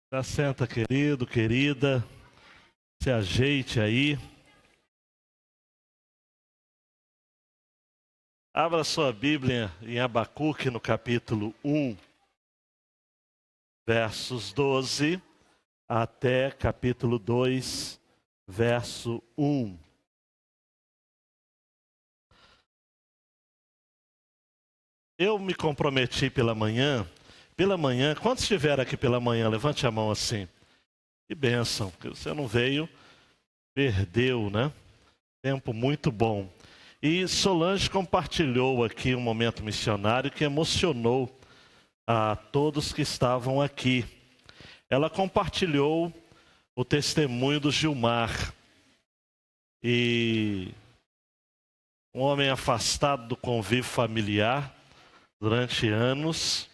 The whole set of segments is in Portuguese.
Já senta, querido, querida, se ajeite aí. Abra sua Bíblia em Abacuque, no capítulo 1, versos 12, até capítulo 2, verso 1. Eu me comprometi pela manhã, quantos estiveram aqui pela manhã? Levante a mão assim. Que bênção, porque você não veio, perdeu, né? Tempo muito bom. E Solange compartilhou aqui um momento missionário que emocionou a todos que estavam aqui. Ela compartilhou o testemunho do Gilmar. E um homem afastado do convívio familiar durante anos,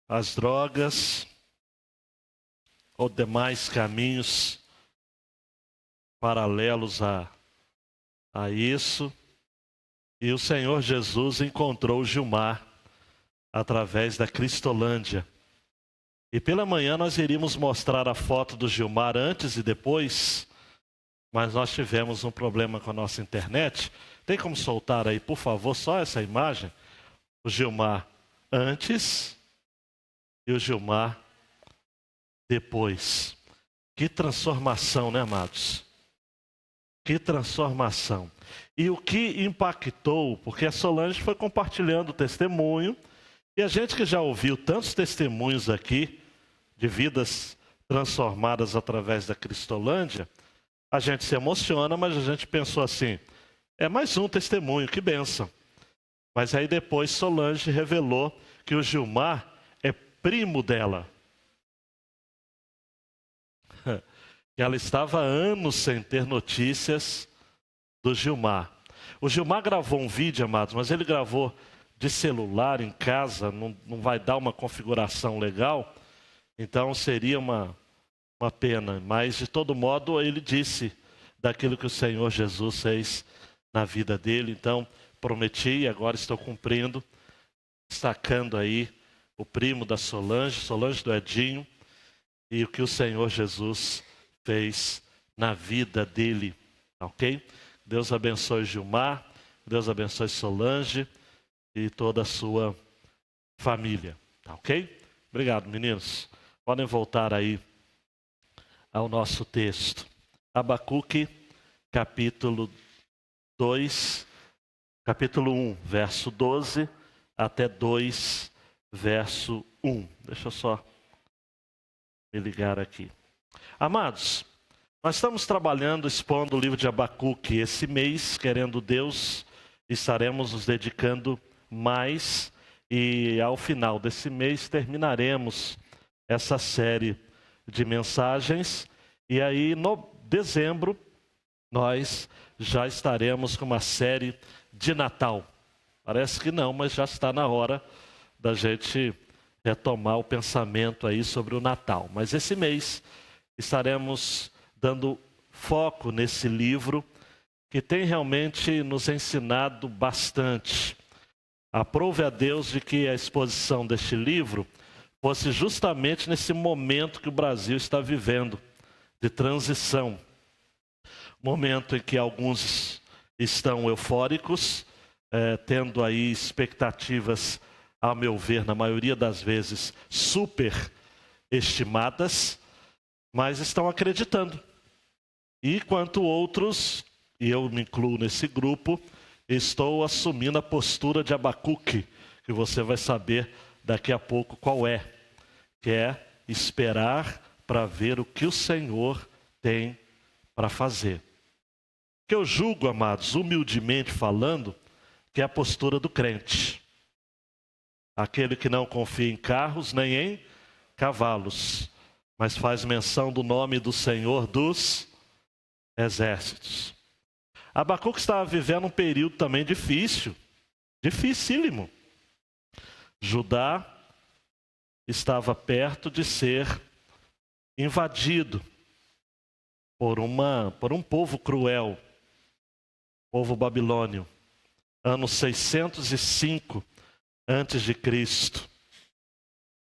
as drogas ou demais caminhos paralelos a isso. E o Senhor Jesus encontrou Gilmar através da Cristolândia. E pela manhã nós iríamos mostrar a foto do Gilmar antes e depois, mas nós tivemos um problema com a nossa internet. Tem como soltar aí, por favor, só essa imagem? O Gilmar antes e o Gilmar depois. Que transformação, né, amados? Que transformação. E o que impactou, porque a Solange foi compartilhando o testemunho, e a gente que já ouviu tantos testemunhos aqui, de vidas transformadas através da Cristolândia, a gente se emociona, mas a gente pensou assim, é mais um testemunho, que bênção. Mas aí depois Solange revelou que o Gilmar é primo dela. Que ela estava há anos sem ter notícias do Gilmar. O Gilmar gravou um vídeo, amados, mas ele gravou de celular em casa, não vai dar uma configuração legal, então seria uma pena. Mas, de todo modo, ele disse daquilo que o Senhor Jesus fez na vida dele. Então, prometi e agora estou cumprindo, destacando aí o primo da Solange do Edinho, e o que o Senhor Jesus fez na vida dele, ok? Deus abençoe Gilmar, Deus abençoe Solange e toda a sua família, ok? Obrigado, meninos. Podem voltar aí ao nosso texto. Abacuque, capítulo 2, capítulo 1, verso 12, até 2, verso 1. Deixa eu só me ligar aqui. Amados, nós estamos trabalhando, expondo o livro de Abacuque. Esse mês, querendo Deus, estaremos nos dedicando mais, e ao final desse mês terminaremos essa série de mensagens, e aí no dezembro nós já estaremos com uma série de Natal. Parece que não, mas já está na hora da gente retomar o pensamento aí sobre o Natal. Mas esse mês estaremos dando foco nesse livro que tem realmente nos ensinado bastante. Aprove a Deus de que a exposição deste livro fosse justamente nesse momento que o Brasil está vivendo, de transição. Momento em que alguns estão eufóricos, tendo aí expectativas, a meu ver, na maioria das vezes, super estimadas, mas estão acreditando. E quanto outros, e eu me incluo nesse grupo, estou assumindo a postura de Abacuque, que você vai saber daqui a pouco qual é, que é esperar para ver o que o Senhor tem para fazer. Que eu julgo, amados, humildemente falando, que é a postura do crente. Aquele que não confia em carros nem em cavalos, mas faz menção do nome do Senhor dos exércitos. Abacuque estava vivendo um período também difícil, dificílimo. Judá estava perto de ser invadido por um povo cruel, povo babilônio, ano 605 antes de Cristo.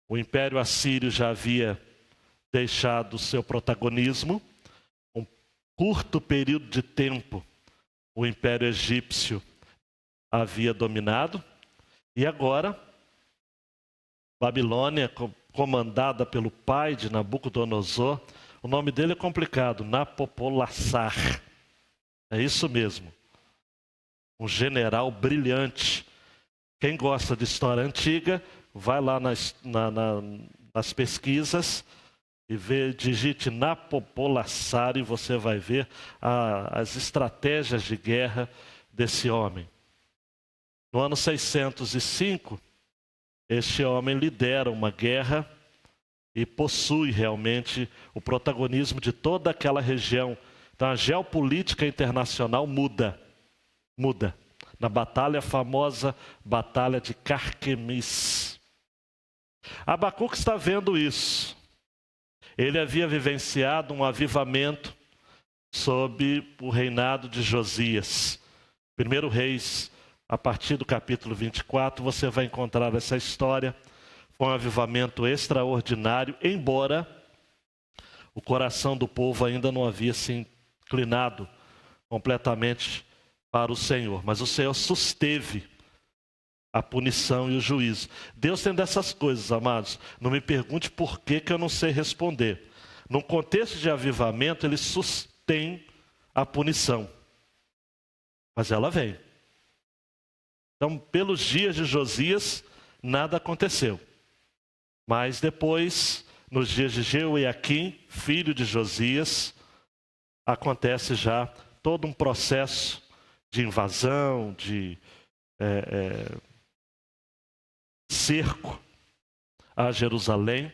O Império Assírio já havia deixado seu protagonismo. Um curto período de tempo, o Império Egípcio havia dominado. E agora, Babilônia, comandada pelo pai de Nabucodonosor, o nome dele é complicado, Nabopolassar. É isso mesmo. Um general brilhante. Quem gosta de história antiga, vai lá nas pesquisas e digite Nabopolassar e você vai ver as estratégias de guerra desse homem. No ano 605, este homem lidera uma guerra e possui realmente o protagonismo de toda aquela região. Então a geopolítica internacional muda. Na famosa Batalha de Carquemis. Abacuque está vendo isso. Ele havia vivenciado um avivamento sob o reinado de Josias. 1 Reis, a partir do capítulo 24, você vai encontrar essa história. Foi um avivamento extraordinário, embora o coração do povo ainda não havia se inclinado completamente para o Senhor. Mas o Senhor susteve a punição e o juízo. Deus tem dessas coisas, amados. Não me pergunte por que eu não sei responder. Num contexto de avivamento, ele sustém a punição. Mas ela vem. Então, pelos dias de Josias, nada aconteceu. Mas depois, nos dias de Jeoiaquim, filho de Josias, acontece já todo um processo de invasão, de cerco a Jerusalém.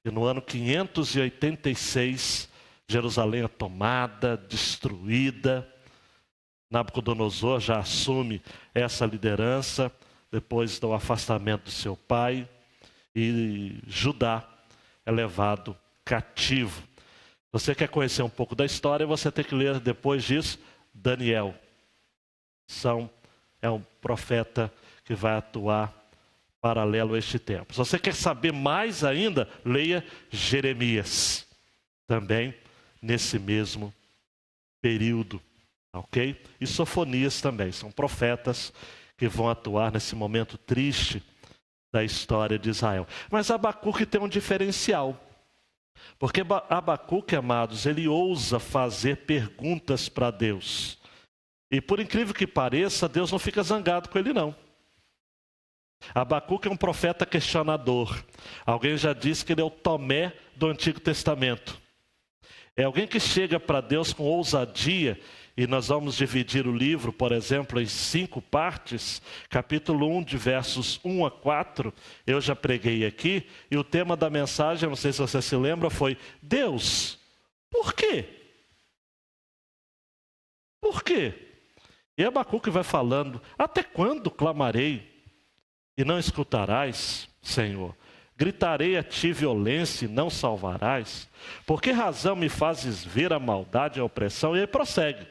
E no ano 586, Jerusalém é tomada, destruída. Nabucodonosor já assume essa liderança, depois do afastamento do seu pai, e Judá é levado cativo. Você quer conhecer um pouco da história, você tem que ler depois disso Daniel. É um profeta que vai atuar paralelo a este tempo. Se você quer saber mais ainda, leia Jeremias, também nesse mesmo período. Ok? E Sofonias também, são profetas que vão atuar nesse momento triste da história de Israel. Mas Abacuque tem um diferencial, porque Abacuque, amados, ele ousa fazer perguntas para Deus. E por incrível que pareça, Deus não fica zangado com ele não. Abacuque é um profeta questionador. Alguém já disse que ele é o Tomé do Antigo Testamento. É alguém que chega para Deus com ousadia. E nós vamos dividir o livro, por exemplo, em 5 partes. Capítulo 1, de versos 1 a 4, eu já preguei aqui. E o tema da mensagem, não sei se você se lembra, foi: Deus, por quê? Por quê? E Abacuque vai falando: até quando clamarei e não escutarás, Senhor? Gritarei a ti violência e não salvarás? Por que razão me fazes ver a maldade e a opressão? E aí prossegue.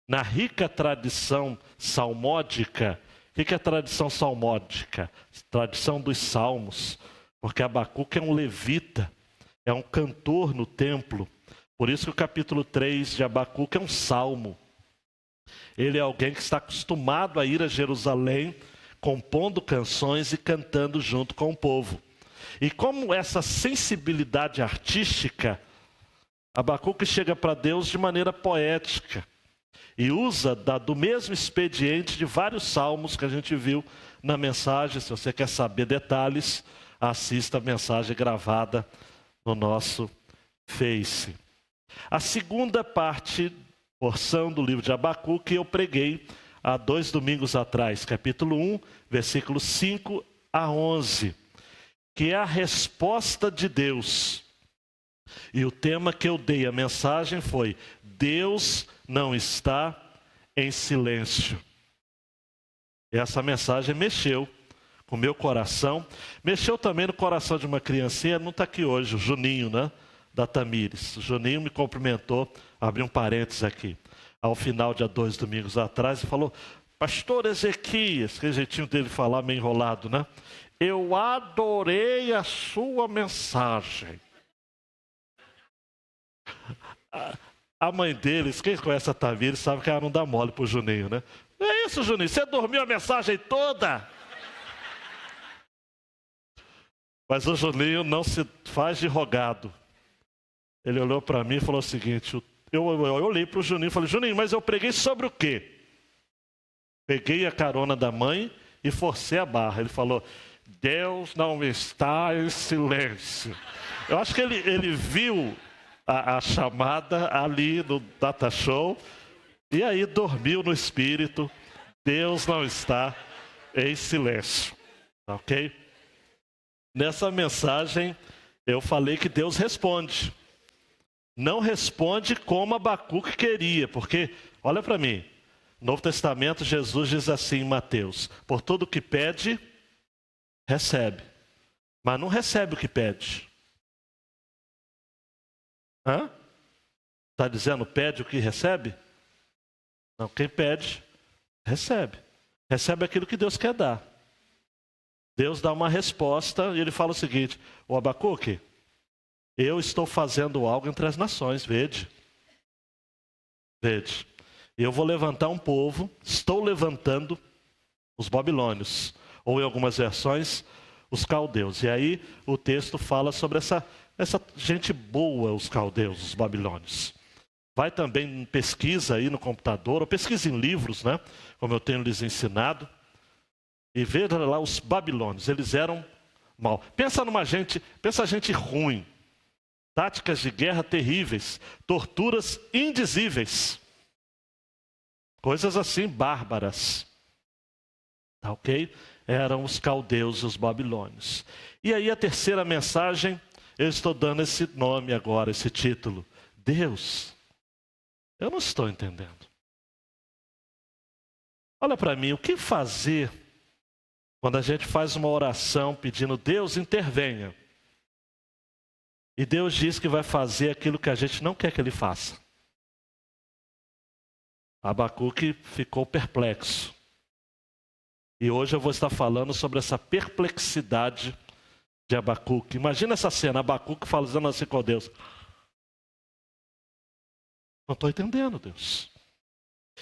Na rica tradição salmódica. O que é a tradição salmódica? Tradição dos salmos. Porque Abacuque é um levita, é um cantor no templo. Por isso que o capítulo 3 de Abacuque é um salmo. Ele é alguém que está acostumado a ir a Jerusalém, compondo canções e cantando junto com o povo. E como essa sensibilidade artística, Abacuque chega para Deus de maneira poética. E usa do mesmo expediente de vários salmos que a gente viu na mensagem. Se você quer saber detalhes, assista a mensagem gravada no nosso Face. A segunda porção do livro de Abacuque eu preguei há 2 domingos atrás. Capítulo 1, versículos 5 a 11. Que é a resposta de Deus. E o tema que eu dei, a mensagem foi: Deus não está em silêncio. Essa mensagem mexeu com o meu coração, mexeu também no coração de uma criancinha, não está aqui hoje, o Juninho, né? Da Tamires. O Juninho me cumprimentou, abri um parênteses aqui, ao final de 2 domingos atrás, e falou: Pastor Ezequias, que jeitinho dele falar meio enrolado, né? eu adorei a sua mensagem. A mãe deles, quem conhece a Tamires, sabe que ela não dá mole pro Juninho, né? É isso, Juninho, você dormiu a mensagem toda? Mas o Juninho não se faz de rogado. Ele olhou para mim e falou o seguinte, eu olhei para o Juninho e falei, Juninho, mas eu preguei sobre o quê? Peguei a carona da mãe e forcei a barra. Ele falou, Deus não está em silêncio. Eu acho que ele viu a chamada ali no Data Show e aí dormiu no espírito. Deus não está em silêncio. Ok? Nessa mensagem eu falei que Deus responde. Não responde como Abacuque queria, porque, olha para mim, no Novo Testamento Jesus diz assim em Mateus, por tudo que pede, recebe, mas não recebe o que pede. Está dizendo pede o que recebe? Não, quem pede, recebe. Recebe aquilo que Deus quer dar. Deus dá uma resposta e ele fala o seguinte, o Abacuque, eu estou fazendo algo entre as nações, vede. Vede. Eu vou levantar um povo, estou levantando os babilônios, ou em algumas versões, os caldeus. E aí o texto fala sobre essa gente boa, os caldeus, os babilônios. Vai também em pesquisa aí no computador, ou pesquisa em livros, né? Como eu tenho lhes ensinado. E veja lá os babilônios, eles eram mal. Pensa gente ruim. Táticas de guerra terríveis, torturas indizíveis. Coisas assim bárbaras. Tá ok? Eram os caldeus e os babilônios. E aí a terceira mensagem, eu estou dando esse nome agora, esse título. Deus, eu não estou entendendo. Olha para mim, o que fazer quando a gente faz uma oração pedindo Deus intervenha? E Deus diz que vai fazer aquilo que a gente não quer que Ele faça. Abacuque ficou perplexo. E hoje eu vou estar falando sobre essa perplexidade de Abacuque. Imagina essa cena, Abacuque falando assim com Deus. Não estou entendendo, Deus.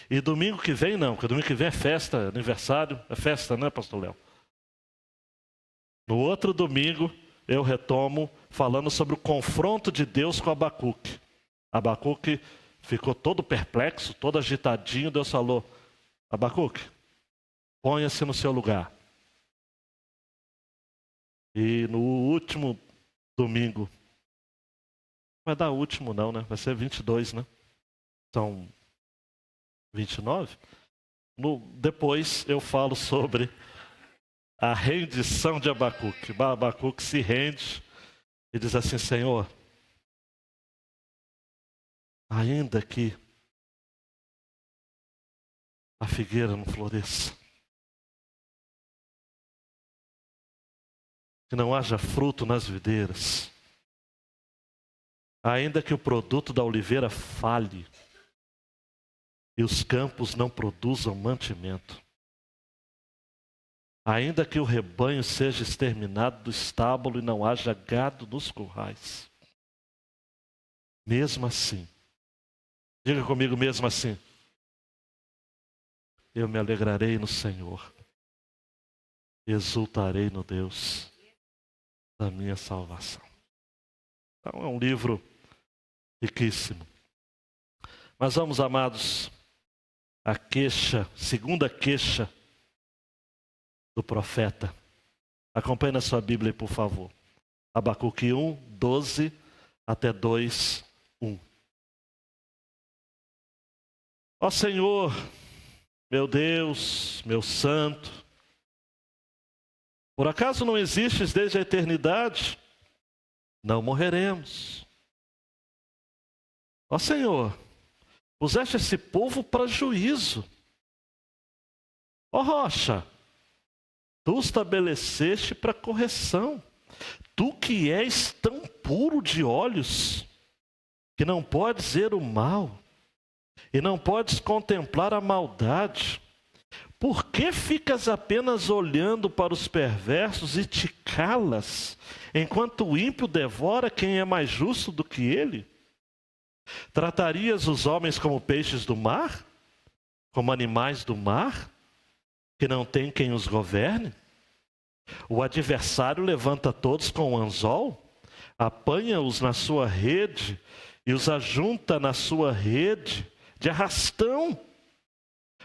E domingo que vem não, porque domingo que vem é festa, aniversário, é festa, né, pastor Léo? No outro domingo eu retomo falando sobre o confronto de Deus com Abacuque. Abacuque ficou todo perplexo, todo agitadinho. Deus falou, Abacuque, ponha-se no seu lugar. E no último domingo, não vai dar último não, né? Vai ser 22, né? São 29. Depois eu falo sobre a rendição de Abacuque. Abacuque se rende e diz assim, Senhor, ainda que a figueira não floresça, que não haja fruto nas videiras, ainda que o produto da oliveira falhe e os campos não produzam mantimento, ainda que o rebanho seja exterminado do estábulo e não haja gado nos currais, mesmo assim, diga comigo, mesmo assim, eu me alegrarei no Senhor, exultarei no Deus da minha salvação. Então é um livro riquíssimo. Mas vamos, amados, a segunda queixa do profeta. Acompanhe na sua Bíblia, por favor. Abacuque 1, 12 até 2, 1. Ó Senhor, meu Deus, meu santo, por acaso não existes desde a eternidade? Não morreremos. Ó Senhor, puseste esse povo para juízo. Ó rocha, tu estabeleceste para correção. Tu que és tão puro de olhos, que não podes ver o mal, e não podes contemplar a maldade. Por que ficas apenas olhando para os perversos e te calas, enquanto o ímpio devora quem é mais justo do que ele? Tratarias os homens como peixes do mar? Como animais do mar, que não tem quem os governe? O adversário levanta todos com um anzol, apanha-os na sua rede e os ajunta na sua rede de arrastão.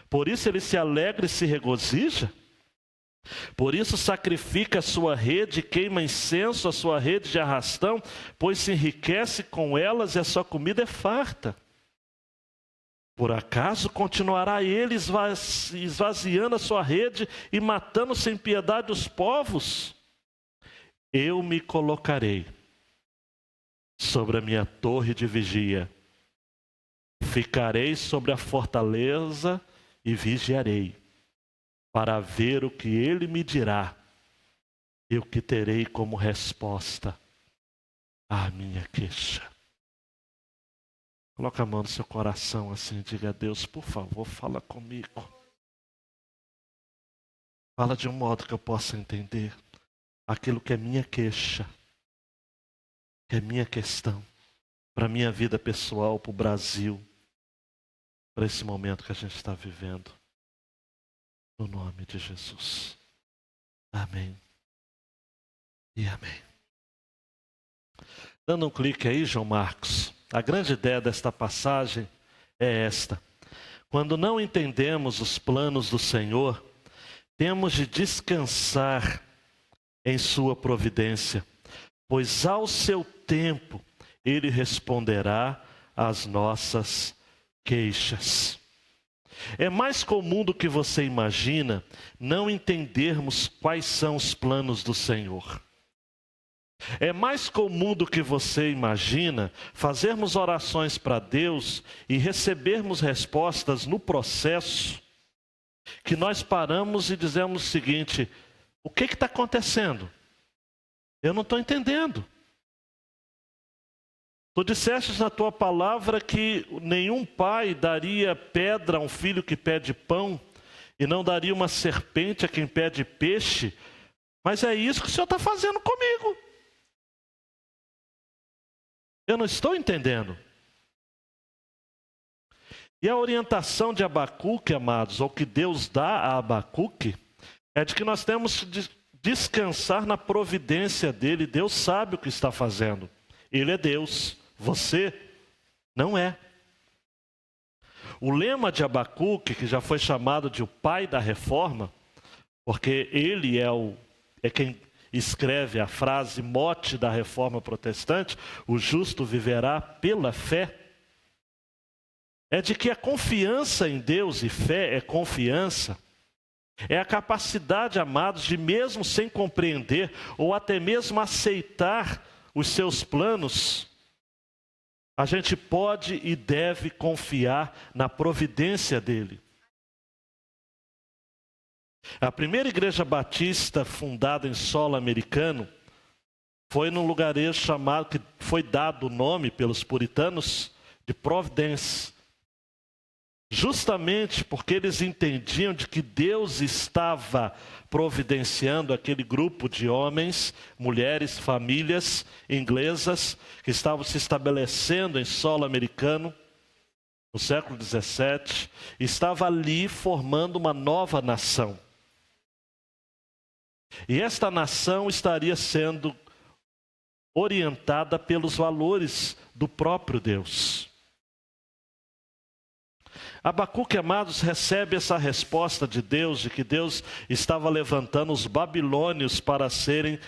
Por isso ele se alegra e se regozija. Por isso sacrifica a sua rede e queima incenso a sua rede de arrastão, pois se enriquece com elas e a sua comida é farta. Por acaso continuará ele esvaziando a sua rede e matando sem piedade os povos? Eu me colocarei sobre a minha torre de vigia, ficarei sobre a fortaleza e vigiarei, para ver o que ele me dirá e o que terei como resposta à minha queixa. Coloca a mão no seu coração assim e diga a Deus, por favor, fala comigo. Fala de um modo que eu possa entender aquilo que é minha queixa, que é minha questão, para a minha vida pessoal, para o Brasil, para esse momento que a gente está vivendo. No nome de Jesus. Amém. E amém. Dando um clique aí, João Marcos. A grande ideia desta passagem é esta. Quando não entendemos os planos do Senhor, temos de descansar em sua providência, pois ao seu tempo Ele responderá às nossas queixas. É mais comum do que você imagina não entendermos quais são os planos do Senhor. É mais comum do que você imagina fazermos orações para Deus e recebermos respostas no processo, que nós paramos e dizemos o seguinte: o que está acontecendo? Eu não estou entendendo. Tu disseste na tua palavra que nenhum pai daria pedra a um filho que pede pão e não daria uma serpente a quem pede peixe, mas é isso que o Senhor está fazendo comigo. Eu não estou entendendo. E a orientação de Abacuque, amados, ou que Deus dá a Abacuque, é de que nós temos que descansar na providência dele. Deus sabe o que está fazendo. Ele é Deus, você não é. O lema de Abacuque, que já foi chamado de o pai da reforma, porque ele é quem escreve a frase mote da reforma protestante, o justo viverá pela fé, é de que a confiança em Deus, e fé é confiança, é a capacidade, amados, de mesmo sem compreender, ou até mesmo aceitar os seus planos, a gente pode e deve confiar na providência dele. A primeira igreja batista fundada em solo americano foi num lugarejo chamado, que foi dado o nome pelos puritanos, de Providence. Justamente porque eles entendiam de que Deus estava providenciando aquele grupo de homens, mulheres, famílias inglesas que estavam se estabelecendo em solo americano no século XVII, estava ali formando uma nova nação. E esta nação estaria sendo orientada pelos valores do próprio Deus. Abacuque, amados, recebe essa resposta de Deus, de que Deus estava levantando os babilônios para serem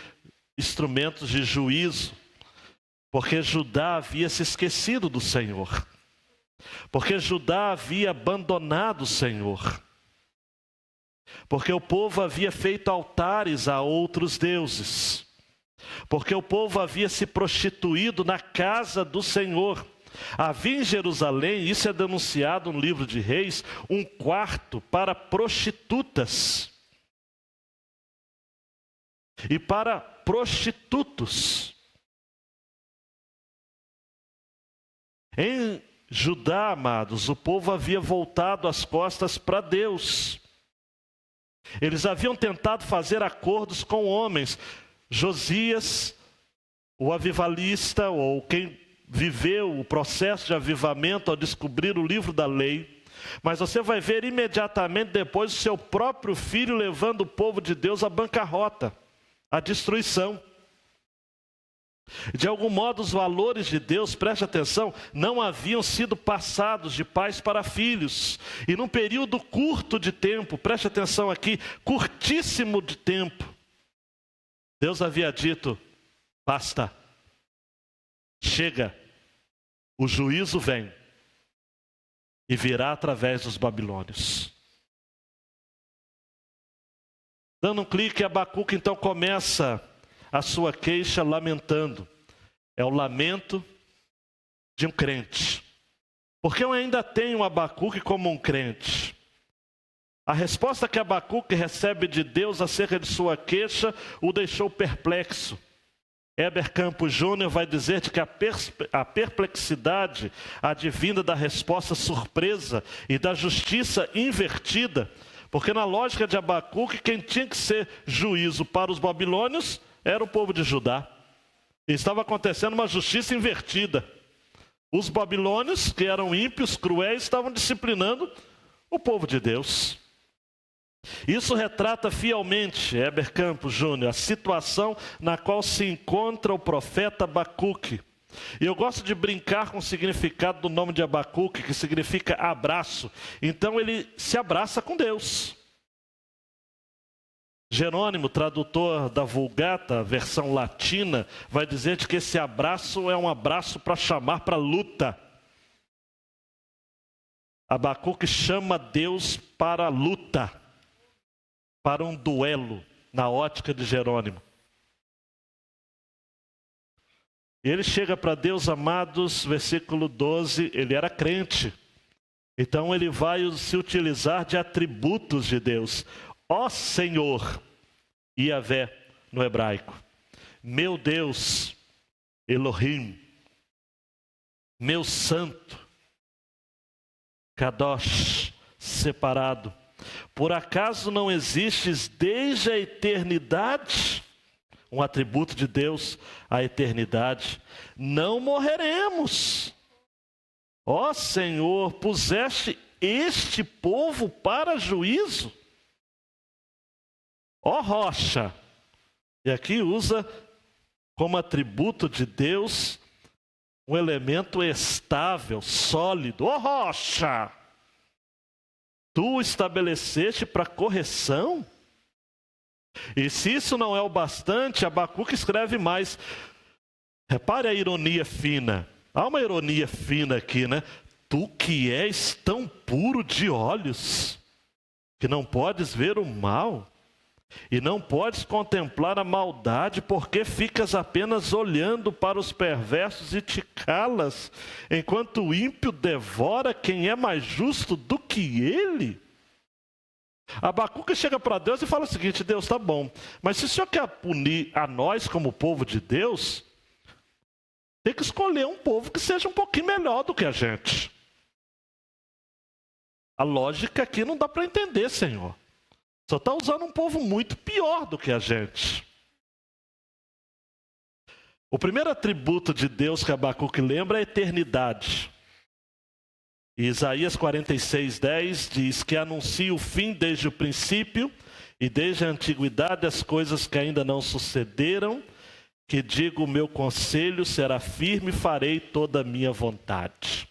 instrumentos de juízo, porque Judá havia se esquecido do Senhor, porque Judá havia abandonado o Senhor, porque o povo havia feito altares a outros deuses, porque o povo havia se prostituído na casa do Senhor. Havia em Jerusalém, isso é denunciado no livro de Reis, um quarto para prostitutas e para prostitutos. Em Judá, amados, o povo havia voltado as costas para Deus. Eles haviam tentado fazer acordos com homens. Josias, o avivalista, ou quem viveu o processo de avivamento ao descobrir o livro da lei. Mas você vai ver imediatamente depois o seu próprio filho levando o povo de Deus à bancarrota, à destruição. De algum modo, os valores de Deus, preste atenção, não haviam sido passados de pais para filhos. E num período curto de tempo, preste atenção aqui, curtíssimo de tempo, Deus havia dito: basta, chega, o juízo vem e virá através dos babilônios. Dando um clique, Abacuque então começa a sua queixa lamentando. É o lamento de um crente. Porque eu ainda tenho Abacuque como um crente. A resposta que Abacuque recebe de Deus acerca de sua queixa o deixou perplexo. Heber Campos Júnior vai dizer que a perplexidade advinda da resposta surpresa e da justiça invertida, porque na lógica de Abacuque, quem tinha que ser juízo para os babilônios era o povo de Judá. E estava acontecendo uma justiça invertida. Os babilônios, que eram ímpios, cruéis, estavam disciplinando o povo de Deus. Isso retrata fielmente, Heber Campos Júnior, a situação na qual se encontra o profeta Abacuque. E eu gosto de brincar com o significado do nome de Abacuque, que significa abraço. Então ele se abraça com Deus. Jerônimo, tradutor da Vulgata, versão latina, vai dizer que esse abraço é um abraço para chamar para luta. Abacuque chama Deus para a luta, para um duelo, na ótica de Jerônimo. E ele chega para Deus, amados, versículo 12, ele era crente. Então ele vai se utilizar de atributos de Deus. Ó Senhor, Yahvé no hebraico, meu Deus, Elohim, meu santo, Kadosh, separado, por acaso não existes desde a eternidade? Um atributo de Deus, a eternidade. Não morreremos. Ó Senhor, puseste este povo para juízo? Ó rocha, e aqui usa como atributo de Deus um elemento estável, sólido. Ó rocha, tu estabeleceste para correção? E se isso não é o bastante, Abacuque escreve mais. Repare a ironia fina. Há uma ironia fina aqui, né? Tu que és tão puro de olhos, que não podes ver o mal, e não podes contemplar a maldade, porque ficas apenas olhando para os perversos e te calas, enquanto o ímpio devora quem é mais justo do que ele. Abacuque chega para Deus e fala o seguinte: Deus, tá bom, mas se o Senhor quer punir a nós como povo de Deus, tem que escolher um povo que seja um pouquinho melhor do que a gente. A lógica aqui não dá para entender, Senhor. Só está usando um povo muito pior do que a gente. O primeiro atributo de Deus que Abacuque lembra é a eternidade. E Isaías 46:10 diz que anuncia o fim desde o princípio e desde a antiguidade as coisas que ainda não sucederam, que digo o meu conselho será firme e farei toda a minha vontade.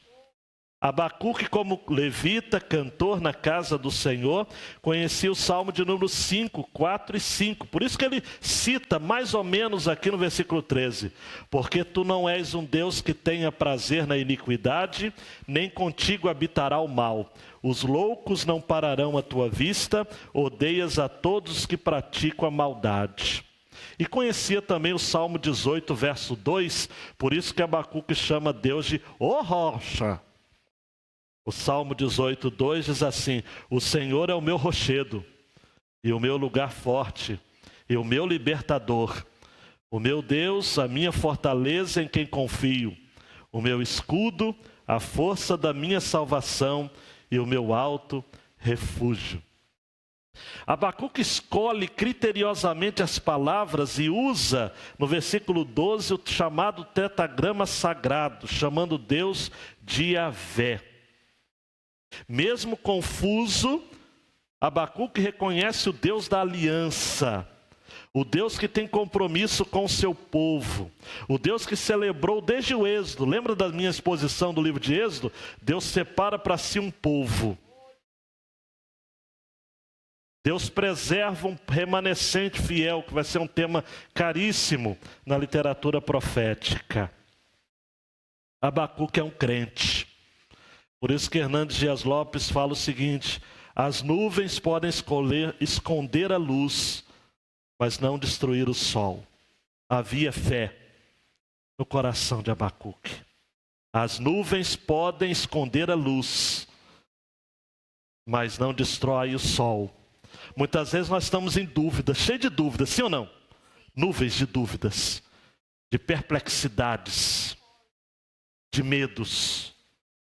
Abacuque, como levita, cantor na casa do Senhor, conhecia o Salmo de número 5, 4 e 5. Por isso que ele cita mais ou menos aqui no versículo 13. Porque tu não és um Deus que tenha prazer na iniquidade, nem contigo habitará o mal. Os loucos não pararão à tua vista, odeias a todos que praticam a maldade. E conhecia também o Salmo 18, verso 2, por isso que Abacuque chama Deus de "Ó rocha". O Salmo 18, 2 diz assim: o Senhor é o meu rochedo, e o meu lugar forte, e o meu libertador, o meu Deus, a minha fortaleza em quem confio, o meu escudo, a força da minha salvação e o meu alto refúgio. Abacuque escolhe criteriosamente as palavras e usa, no versículo 12, o chamado tetragrama sagrado, chamando Deus de Yahvé. Mesmo confuso, Abacuque reconhece o Deus da aliança, o Deus que tem compromisso com o seu povo, o Deus que celebrou desde o Êxodo. Lembra da minha exposição do livro de Êxodo? Deus separa para si um povo. Deus preserva um remanescente fiel, que vai ser um tema caríssimo na literatura profética. Abacuque é um crente. Por isso que Hernandes Dias Lopes fala o seguinte: as nuvens podem esconder a luz, mas não destruir o sol. Havia fé no coração de Abacuque. As nuvens podem esconder a luz, mas não destrói o sol. Muitas vezes nós estamos em dúvida, cheio de dúvidas, sim ou não? Nuvens de dúvidas, de perplexidades, de medos,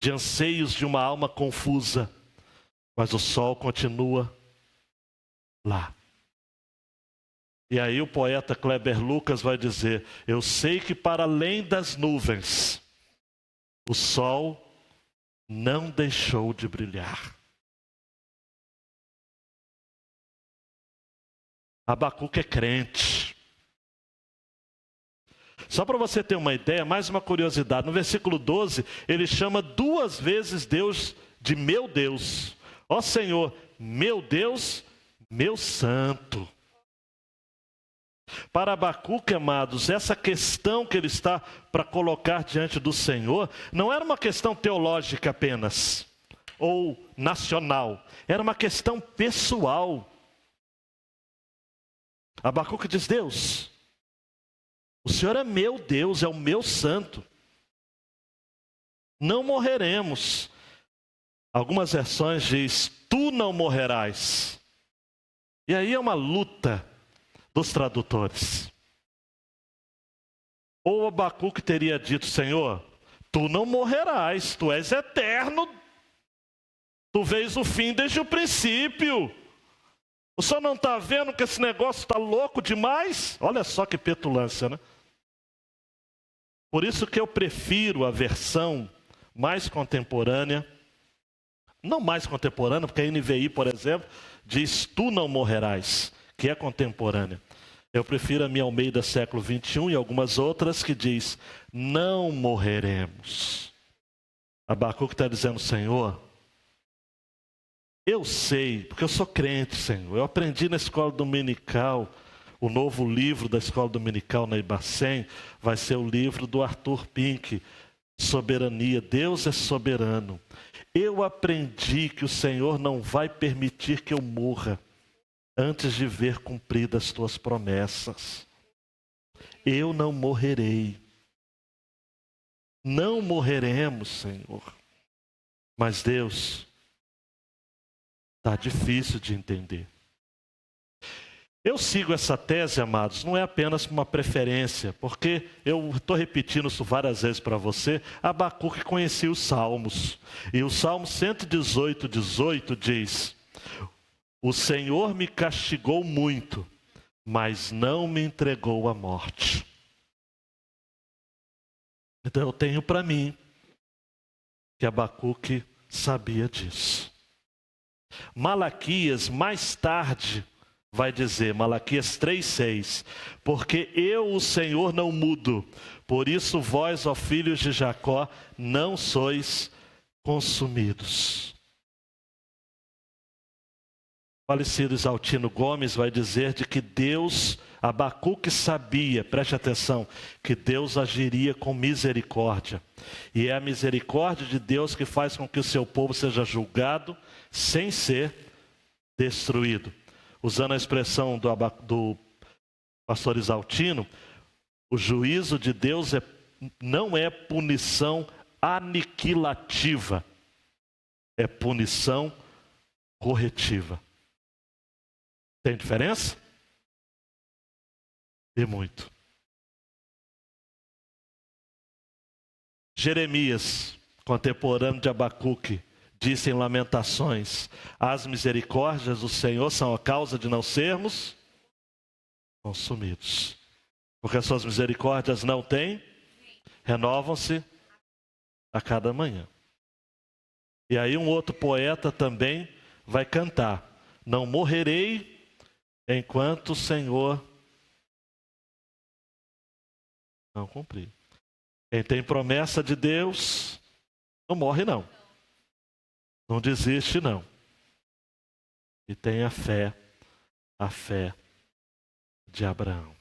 de anseios de uma alma confusa. Mas o sol continua lá. E aí o poeta Kleber Lucas vai dizer: eu sei que para além das nuvens, o sol não deixou de brilhar. Abacuque é crente. Só para você ter uma ideia, mais uma curiosidade. No versículo 12, ele chama 2 vezes Deus de meu Deus. Ó Senhor, meu Deus, meu santo. Para Abacuque, amados, essa questão que ele está para colocar diante do Senhor, não era uma questão teológica apenas, ou nacional. Era uma questão pessoal. Abacuque diz: Deus, o Senhor é meu Deus, é o meu santo. Não morreremos. Algumas versões diz: tu não morrerás. E aí é uma luta dos tradutores. Ou Abacuque teria dito: Senhor, tu não morrerás, tu és eterno, tu vês o fim desde o princípio. O senhor não está vendo que esse negócio está louco demais? Olha só que petulância, né? Por isso que eu prefiro a versão mais contemporânea. Não mais contemporânea, porque a NVI, por exemplo, diz: tu não morrerás, que é contemporânea. Eu prefiro a minha Almeida século 21 e algumas outras que diz: não morreremos. Abacuque está dizendo: Senhor, eu sei, porque eu sou crente, Senhor. Eu aprendi na escola dominical. O novo livro da escola dominical na Ibacem vai ser o livro do Arthur Pink, Soberania. Deus é soberano. Eu aprendi que o Senhor não vai permitir que eu morra antes de ver cumpridas as tuas promessas. Eu não morrerei. Não morreremos, Senhor. Mas Deus, está difícil de entender. Eu sigo essa tese, amados, não é apenas uma preferência, porque eu estou repetindo isso várias vezes para você. Abacuque conhecia os Salmos, e o Salmo 118, 18 diz: o Senhor me castigou muito, mas não me entregou à morte. Então eu tenho para mim que Abacuque sabia disso. Malaquias, mais tarde, vai dizer, Malaquias 3,6: porque eu, o Senhor, não mudo, por isso vós, ó filhos de Jacó, não sois consumidos. O falecido Exaltino Gomes vai dizer de que Deus, Abacuque sabia, preste atenção, que Deus agiria com misericórdia. E é a misericórdia de Deus que faz com que o seu povo seja julgado sem ser destruído. Usando a expressão do pastor Exaltino, o juízo de Deus não é punição aniquilativa, é punição corretiva. Tem diferença? E muito. Jeremias, contemporâneo de Abacuque, disse em Lamentações: as misericórdias do Senhor são a causa de não sermos consumidos. Porque as suas misericórdias não têm, renovam-se a cada manhã. E aí um outro poeta também vai cantar: não morrerei enquanto o Senhor não cumprir. Quem tem promessa de Deus, não morre não. Não desiste não. E tem a fé de Abraão.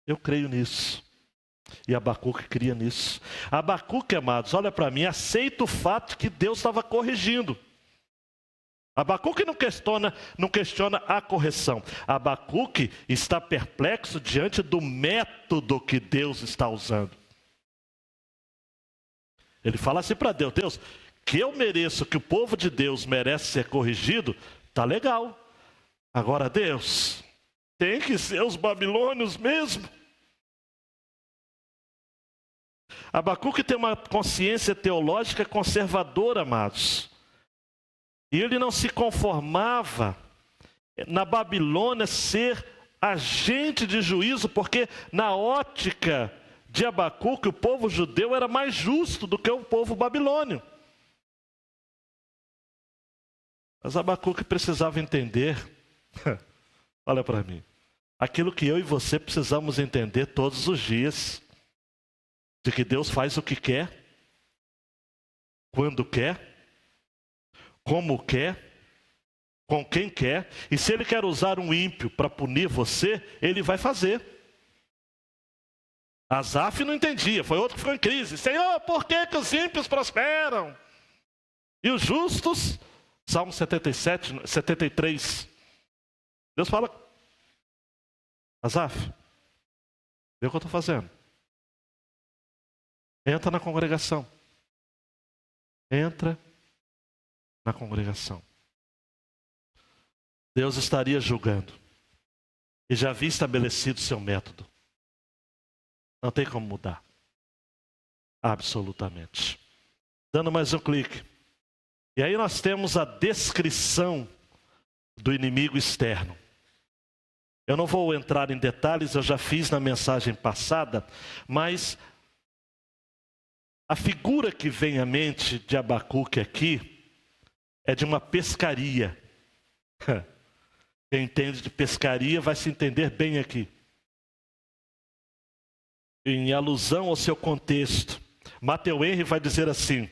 Eu creio nisso. E Abacuque cria nisso. Abacuque, amados, olha para mim, aceita o fato de que Deus estava corrigindo. Abacuque não questiona a correção. Abacuque está perplexo diante do método que Deus está usando. Ele fala assim para Deus: Deus, que eu mereço, que o povo de Deus merece ser corrigido, tá legal. Agora, Deus, tem que ser os babilônios mesmo? Abacuque tem uma consciência teológica conservadora, amados. E ele não se conformava na Babilônia ser agente de juízo, porque na ótica de Abacuque, o povo judeu era mais justo do que o povo babilônio. Mas Abacuque precisava entender, olha para mim, aquilo que eu e você precisamos entender todos os dias, de que Deus faz o que quer, quando quer, como quer, com quem quer, e se Ele quer usar um ímpio para punir você, Ele vai fazer. Asaf não entendia, foi outro que ficou em crise: Senhor, por que os ímpios prosperam? E os justos? Salmo 73. Deus fala: Asaf, vê o que eu estou fazendo. Entra na congregação. Entra na congregação. Deus estaria julgando. E já havia estabelecido seu método. Não tem como mudar. Absolutamente. Dando mais um clique. E aí nós temos a descrição do inimigo externo. Eu não vou entrar em detalhes, eu já fiz na mensagem passada, mas a figura que vem à mente de Abacuque aqui é de uma pescaria. Quem entende de pescaria vai se entender bem aqui. Em alusão ao seu contexto, Matthew Henry vai dizer assim: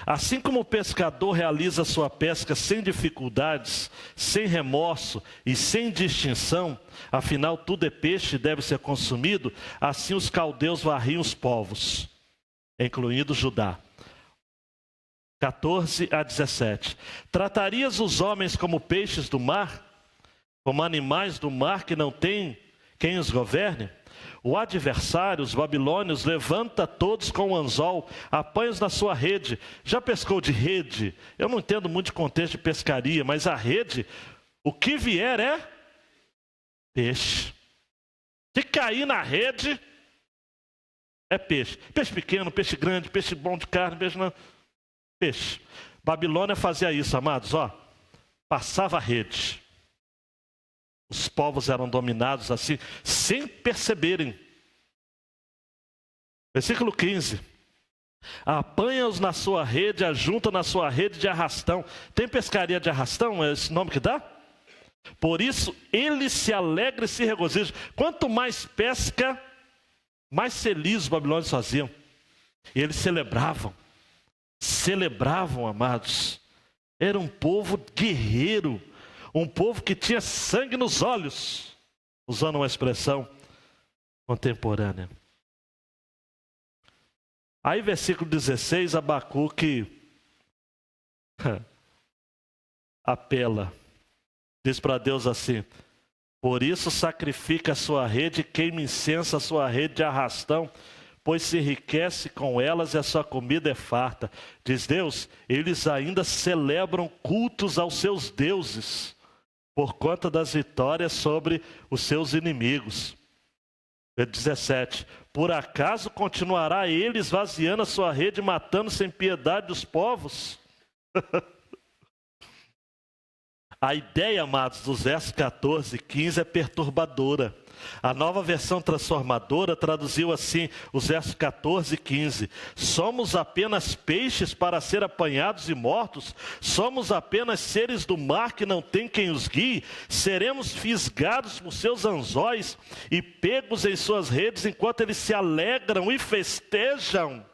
assim como o pescador realiza sua pesca sem dificuldades, sem remorso e sem distinção, afinal tudo é peixe e deve ser consumido, assim os caldeus varriam os povos, incluindo Judá. 14 a 17. Tratarias os homens como peixes do mar, como animais do mar que não têm quem os governe? O adversário, os babilônios, levanta todos com o anzol, apanha-os na sua rede. Já pescou de rede? Eu não entendo muito de contexto de pescaria, mas a rede, o que vier é peixe. Se cair na rede, é peixe. Peixe pequeno, peixe grande, peixe bom de carne, peixe não. Peixe. Babilônia fazia isso, amados, passava a rede. Os povos eram dominados assim, sem perceberem. Versículo 15. Apanha-os na sua rede, ajunta na sua rede de arrastão. Tem pescaria de arrastão? É esse nome que dá? Por isso, ele se alegra e se regozija. Quanto mais pesca, mais feliz os babilônios faziam. E eles celebravam, amados. Era um povo guerreiro, um povo que tinha sangue nos olhos, usando uma expressão contemporânea. Aí versículo 16, Abacuque apela, diz para Deus assim: por isso sacrifica a sua rede, queima incenso a sua rede de arrastão, pois se enriquece com elas e a sua comida é farta. Diz Deus, eles ainda celebram cultos aos seus deuses, por conta das vitórias sobre os seus inimigos. 17. Por acaso continuará ele esvaziando a sua rede, matando sem piedade os povos? A ideia, amados, dos versos 14 e 15 é perturbadora. A Nova Versão Transformadora traduziu assim os versos 14 e 15. Somos apenas peixes para ser apanhados e mortos? Somos apenas seres do mar que não tem quem os guie? Seremos fisgados por seus anzóis e pegos em suas redes enquanto eles se alegram e festejam?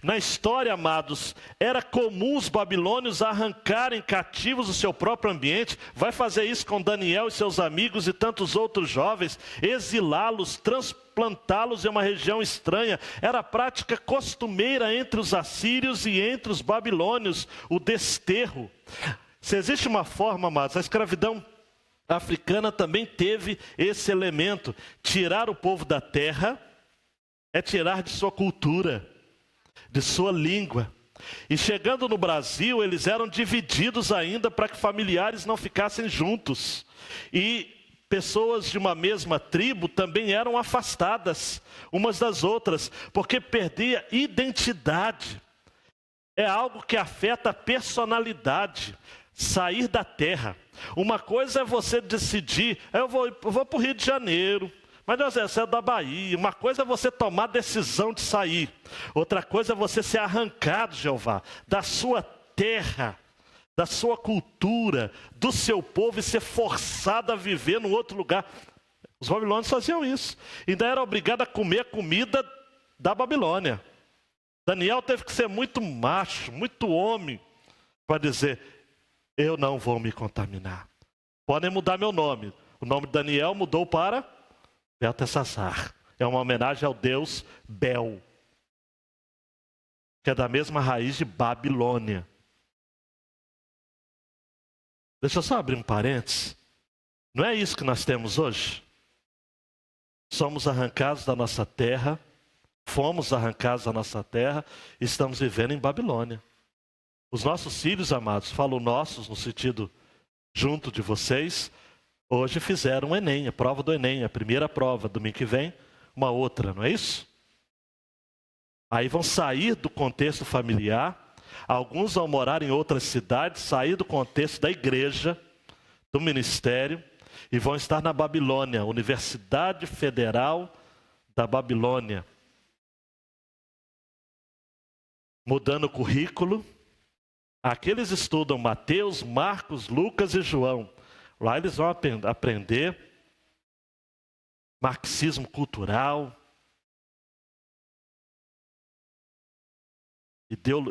Na história, amados, era comum os babilônios arrancarem cativos do seu próprio ambiente. Vai fazer isso com Daniel e seus amigos e tantos outros jovens, exilá-los, transplantá-los em uma região estranha. Era prática costumeira entre os assírios e entre os babilônios, o desterro. Se existe uma forma, amados, a escravidão africana também teve esse elemento. Tirar o povo da terra é tirar de sua cultura, de sua língua. E chegando no Brasil, eles eram divididos ainda para que familiares não ficassem juntos. E pessoas de uma mesma tribo também eram afastadas umas das outras, porque perdia identidade. É algo que afeta a personalidade, sair da terra. Uma coisa é você decidir, eu vou para o Rio de Janeiro, mas Deus, você é da Bahia. Uma coisa é você tomar a decisão de sair. Outra coisa é você ser arrancado, Jeová, da sua terra, da sua cultura, do seu povo e ser forçado a viver num outro lugar. Os babilônios faziam isso. Ainda era obrigado a comer a comida da Babilônia. Daniel teve que ser muito macho, muito homem, para dizer, eu não vou me contaminar. Podem mudar meu nome. O nome de Daniel mudou para Beltesazar. É uma homenagem ao deus Bel, que é da mesma raiz de Babilônia. Deixa eu só abrir um parênteses. Não é isso que nós temos hoje? Somos arrancados da nossa terra, fomos arrancados da nossa terra, e estamos vivendo em Babilônia. Os nossos filhos, amados, falo nossos no sentido junto de vocês, hoje fizeram o Enem, a prova do Enem, a primeira prova, domingo que vem, uma outra, não é isso? Aí vão sair do contexto familiar, alguns vão morar em outras cidades, sair do contexto da igreja, do ministério, e vão estar na Babilônia, Universidade Federal da Babilônia. Mudando o currículo, aqui eles estudam Mateus, Marcos, Lucas e João. Lá eles vão aprender marxismo cultural,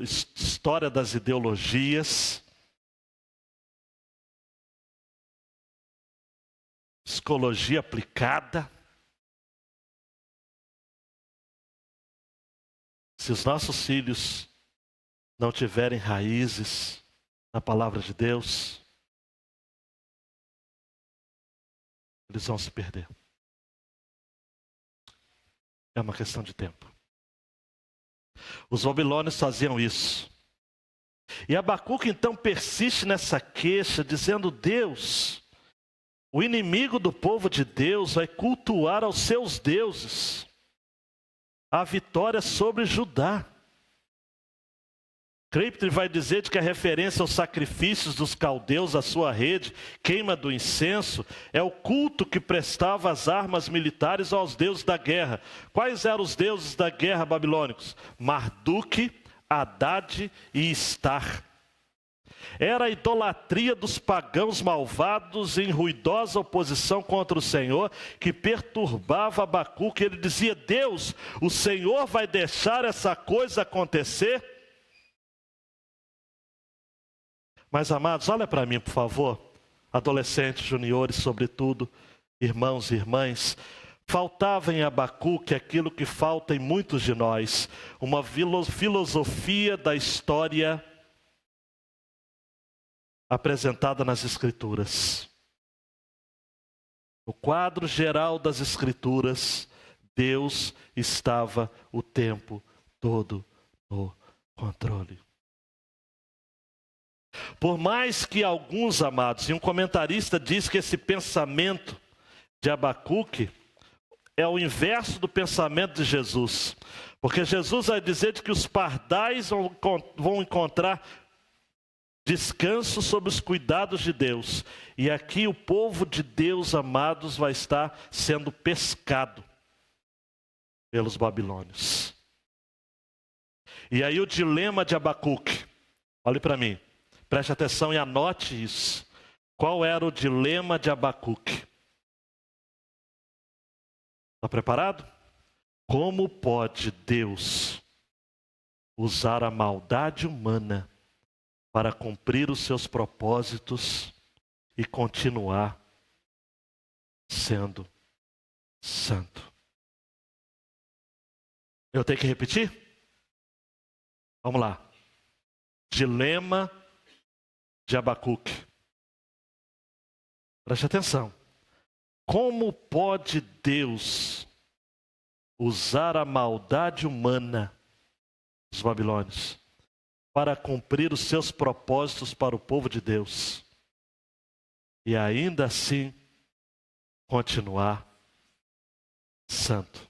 história das ideologias, psicologia aplicada. Se os nossos filhos não tiverem raízes na palavra de Deus, eles vão se perder. É uma questão de tempo. Os babilônios faziam isso. E Abacuque então persiste nessa queixa, dizendo, Deus, o inimigo do povo de Deus vai cultuar aos seus deuses a vitória sobre Judá. Creptre vai dizer de que a referência aos sacrifícios dos caldeus à sua rede, queima do incenso, é o culto que prestava as armas militares aos deuses da guerra. Quais eram os deuses da guerra babilônicos? Marduk, Haddad e Istar. Era a idolatria dos pagãos malvados em ruidosa oposição contra o Senhor que perturbava Abacuque. Ele dizia, Deus, o Senhor vai deixar essa coisa acontecer? Mas, amados, olha para mim, por favor, adolescentes, juniores, sobretudo, irmãos e irmãs, faltava em Abacuque aquilo que falta em muitos de nós, uma filosofia da história apresentada nas Escrituras. No quadro geral das Escrituras, Deus estava o tempo todo no controle. Por mais que alguns, amados, e um comentarista diz que esse pensamento de Abacuque é o inverso do pensamento de Jesus. Porque Jesus vai dizer de que os pardais vão encontrar descanso sob os cuidados de Deus. E aqui o povo de Deus, amados, vai estar sendo pescado pelos babilônios. E aí o dilema de Abacuque, olhe para mim, preste atenção e anote isso. Qual era o dilema de Abacuque? Está preparado? Como pode Deus usar a maldade humana para cumprir os seus propósitos e continuar sendo santo? Eu tenho que repetir? Vamos lá. Dilema de Abacuque. Preste atenção. Como pode Deus usar a maldade humana dos babilônios para cumprir os seus propósitos para o povo de Deus e ainda assim continuar santo?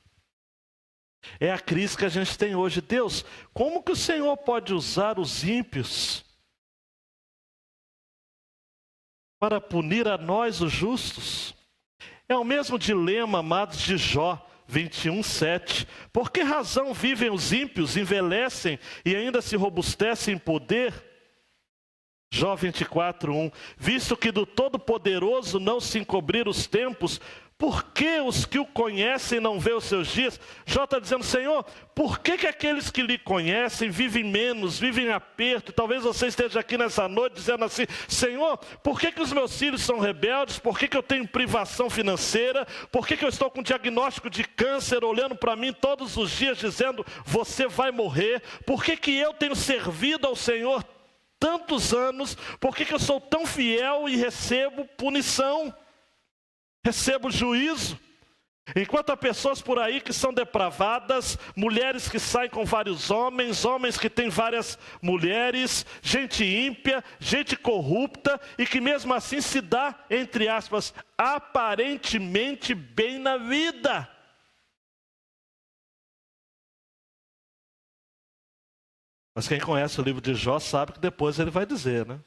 É a crise que a gente tem hoje. Deus, como que o Senhor pode usar os ímpios para punir a nós, os justos? É o mesmo dilema, amados, de Jó 21:7. Por que razão vivem os ímpios, envelhecem e ainda se robustecem em poder? Jó 24:1. Visto que do Todo-Poderoso não se encobrir os tempos, por que os que o conhecem não vê os seus dias? Jó está dizendo, Senhor, por que aqueles que lhe conhecem vivem menos, vivem em aperto? Talvez você esteja aqui nessa noite dizendo assim, Senhor, por que os meus filhos são rebeldes? Por que eu tenho privação financeira? Por que eu estou com diagnóstico de câncer olhando para mim todos os dias dizendo, você vai morrer? Por que eu tenho servido ao Senhor tantos anos? Por que eu sou tão fiel e recebo punição? Recebo juízo? Enquanto há pessoas por aí que são depravadas, mulheres que saem com vários homens, homens que têm várias mulheres, gente ímpia, gente corrupta e que mesmo assim se dá, entre aspas, aparentemente bem na vida. Mas quem conhece o livro de Jó sabe que depois ele vai dizer, né?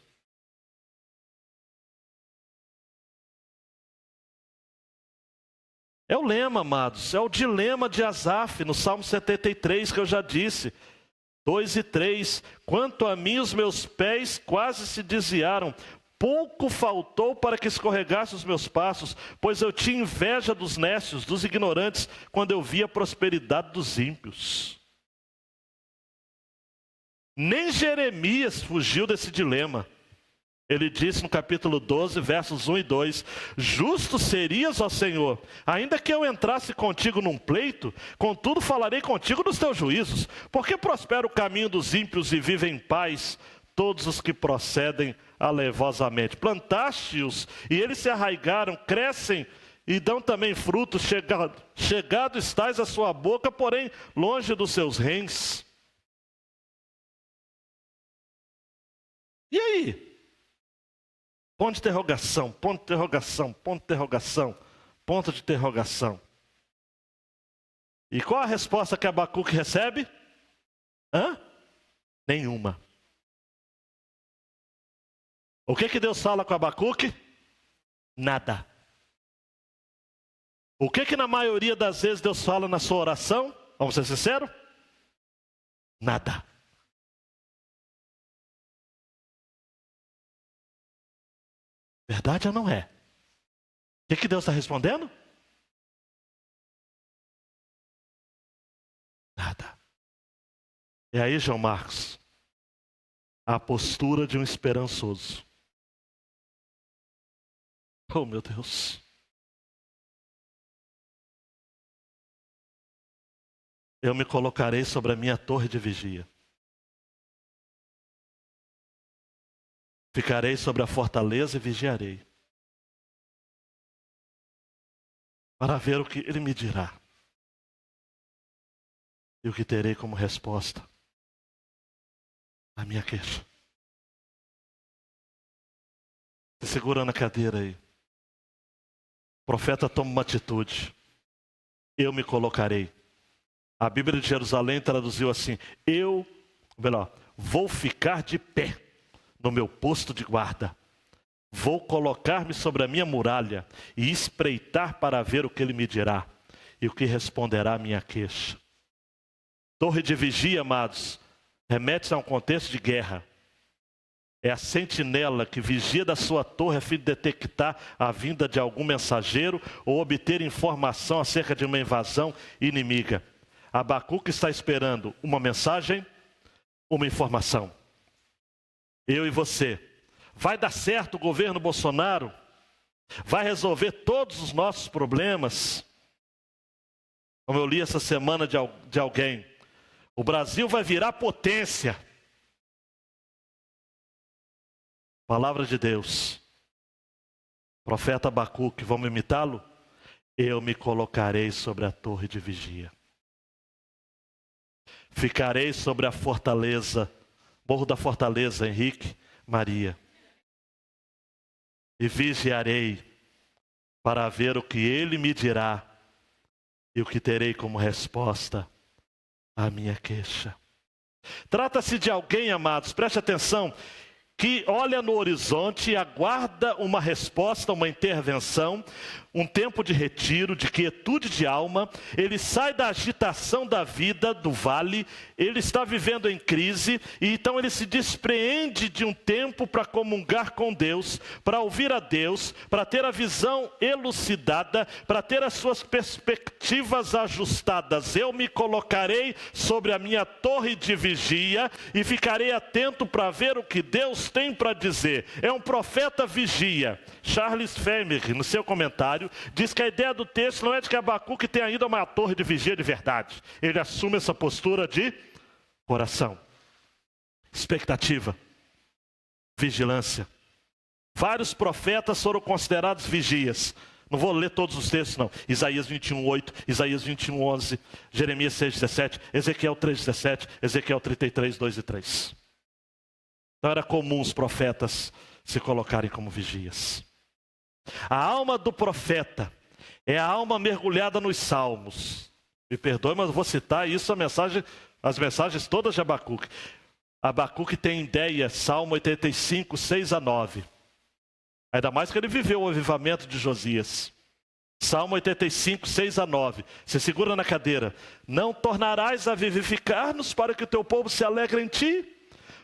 É o lema, amados, é o dilema de Asaf, no Salmo 73, que eu já disse, 2 e 3. Quanto a mim, os meus pés quase se desviaram, pouco faltou para que escorregasse os meus passos, pois eu tinha inveja dos nécios, dos ignorantes, quando eu via a prosperidade dos ímpios. Nem Jeremias fugiu desse dilema. Ele disse no capítulo 12, versos 1 e 2, justo serias, ó Senhor, ainda que eu entrasse contigo num pleito, contudo falarei contigo dos teus juízos, porque prospera o caminho dos ímpios e vivem em paz todos os que procedem alevosamente. Plantaste-os e eles se arraigaram, crescem e dão também frutos, chegado estás à sua boca, porém longe dos seus rens. E aí? Ponto de interrogação, ponto de interrogação, ponto de interrogação, ponto de interrogação. E qual a resposta que Abacuque recebe? Nenhuma. O que Deus fala com Abacuque? Nada. O que na maioria das vezes Deus fala na sua oração? Vamos ser sinceros? Nada. Verdade ou não é? O que Deus está respondendo? Nada. E aí, João Marcos, a postura de um esperançoso. Oh, meu Deus. Eu me colocarei sobre a minha torre de vigia. Ficarei sobre a fortaleza e vigiarei, para ver o que ele me dirá e o que terei como resposta à minha queixa. Se segura na cadeira aí. O profeta toma uma atitude. eu me colocarei. A Bíblia de Jerusalém traduziu assim: vou ficar de pé no meu posto de guarda. Vou colocar-me sobre a minha muralha e espreitar para ver o que ele me dirá e o que responderá à minha queixa. Torre de vigia, amados, remete a um contexto de guerra. É a sentinela que vigia da sua torre a fim de detectar a vinda de algum mensageiro ou obter informação acerca de uma invasão inimiga. Abacuque está esperando uma mensagem, uma informação. Eu e você. Vai dar certo o governo Bolsonaro? Vai resolver todos os nossos problemas? Como eu li essa semana de alguém, o Brasil vai virar potência. Palavra de Deus. Profeta Abacuque, vamos imitá-lo? Eu me colocarei sobre a torre de vigia. Ficarei sobre a fortaleza, morro da fortaleza, Henrique, Maria. E vigiarei para ver o que ele me dirá e o que terei como resposta à minha queixa. Trata-se de alguém, amados, preste atenção, que olha no horizonte e aguarda uma resposta, uma intervenção, um tempo de retiro, de quietude de alma. Ele sai da agitação da vida, do vale, ele está vivendo em crise, e então ele se despreende de um tempo para comungar com Deus, para ouvir a Deus, para ter a visão elucidada, para ter as suas perspectivas ajustadas. Eu me colocarei sobre a minha torre de vigia e ficarei atento para ver o que Deus tem para dizer. É um profeta vigia. Charles Fehmer, no seu comentário, diz que a ideia do texto não é de que Abacuque tenha ido a uma torre de vigia de verdade. Ele assume essa postura de oração, expectativa, vigilância. Vários profetas foram considerados vigias. Não vou ler todos os textos não. Isaías 21:8, Isaías 21:11, Jeremias 6:17, Ezequiel 3:17, Ezequiel 33, 2 e 3. Então era comum os profetas se colocarem como vigias. A alma do profeta é a alma mergulhada nos salmos. Me perdoe, mas eu vou citar isso, as mensagens todas de Abacuque. Abacuque tem ideia, Salmo 85, 6 a 9. Ainda mais que ele viveu o avivamento de Josias. Salmo 85, 6 a 9. Você segura na cadeira. Não tornarás a vivificar-nos para que o teu povo se alegre em ti?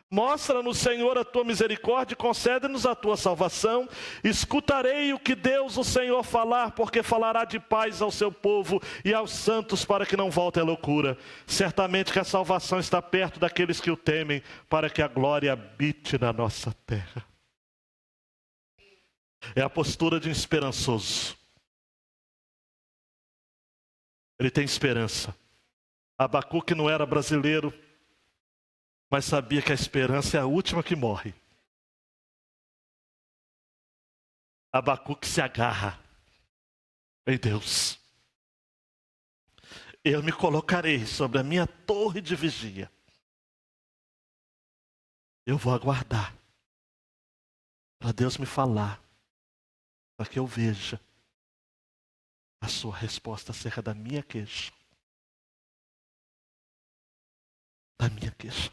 Mostra-nos, Senhor, a tua misericórdia e concede-nos a tua salvação. Escutarei o que Deus, o Senhor, falar, porque falará de paz ao seu povo e aos santos para que não volte a loucura. Certamente que a salvação está perto daqueles que o temem, para que a glória habite na nossa terra. É a postura de um esperançoso. Ele tem esperança. Abacuque não era brasileiro, mas sabia que a esperança é a última que morre. Abacuque se agarra em Deus. Eu me colocarei sobre a minha torre de vigia. Eu vou aguardar para Deus me falar, para que eu veja a sua resposta acerca da minha queixa. Da minha queixa.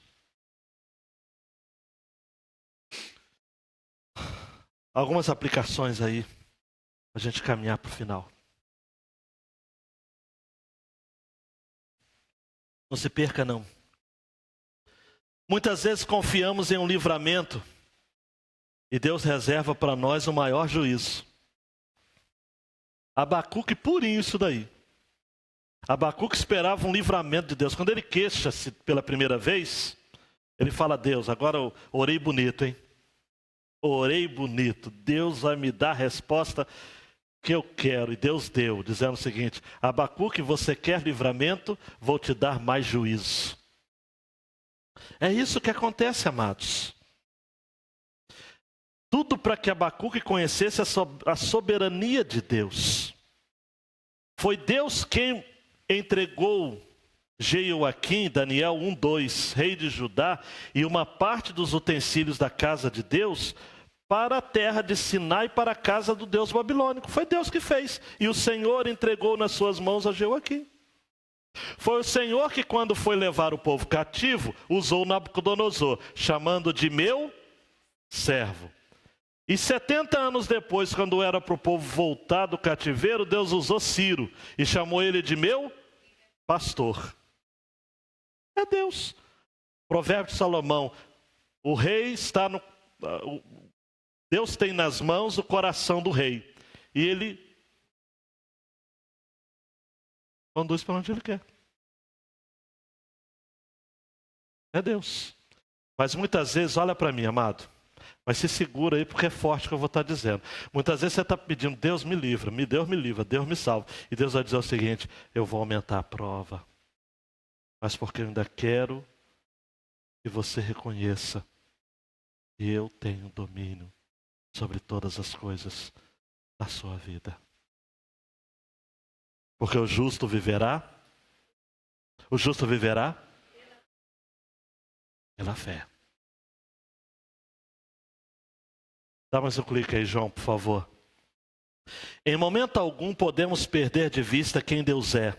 Algumas aplicações aí, para a gente caminhar para o final. Não se perca não. Muitas vezes confiamos em um livramento e Deus reserva para nós o maior juízo. Abacuque purinho isso daí. Abacuque esperava um livramento de Deus. Quando ele queixa-se pela primeira vez, ele fala: Deus, agora eu orei bonito, hein? Orei bonito, Deus vai me dar a resposta que eu quero. E Deus deu, dizendo o seguinte: Abacuque, você quer livramento? Vou te dar mais juízo. É isso que acontece, amados. Tudo para que Abacuque conhecesse a soberania de Deus. Foi Deus quem entregou Jeoaquim, Daniel 1:2, rei de Judá, e uma parte dos utensílios da casa de Deus para a terra de Sinai, para a casa do Deus babilônico. Foi Deus que fez. E o Senhor entregou nas suas mãos a Jeoaquim. Foi o Senhor que, quando foi levar o povo cativo, usou Nabucodonosor, chamando de meu servo. E 70 anos depois, quando era para o povo voltar do cativeiro, Deus usou Ciro e chamou ele de meu pastor. É Deus. Provérbio de Salomão: o rei está no... Deus tem nas mãos o coração do rei. E ele conduz para onde ele quer. É Deus. Mas muitas vezes, olha para mim, amado. Mas se segura aí, porque é forte o que eu vou estar dizendo. Muitas vezes você está pedindo: Deus me livra, Deus me livra, Deus me salva. E Deus vai dizer o seguinte: eu vou aumentar a prova. Mas porque eu ainda quero que você reconheça que eu tenho domínio sobre todas as coisas da sua vida. Porque o justo viverá. O justo viverá pela fé. Dá mais um clique aí, João, por favor. Em momento algum podemos perder de vista quem Deus é.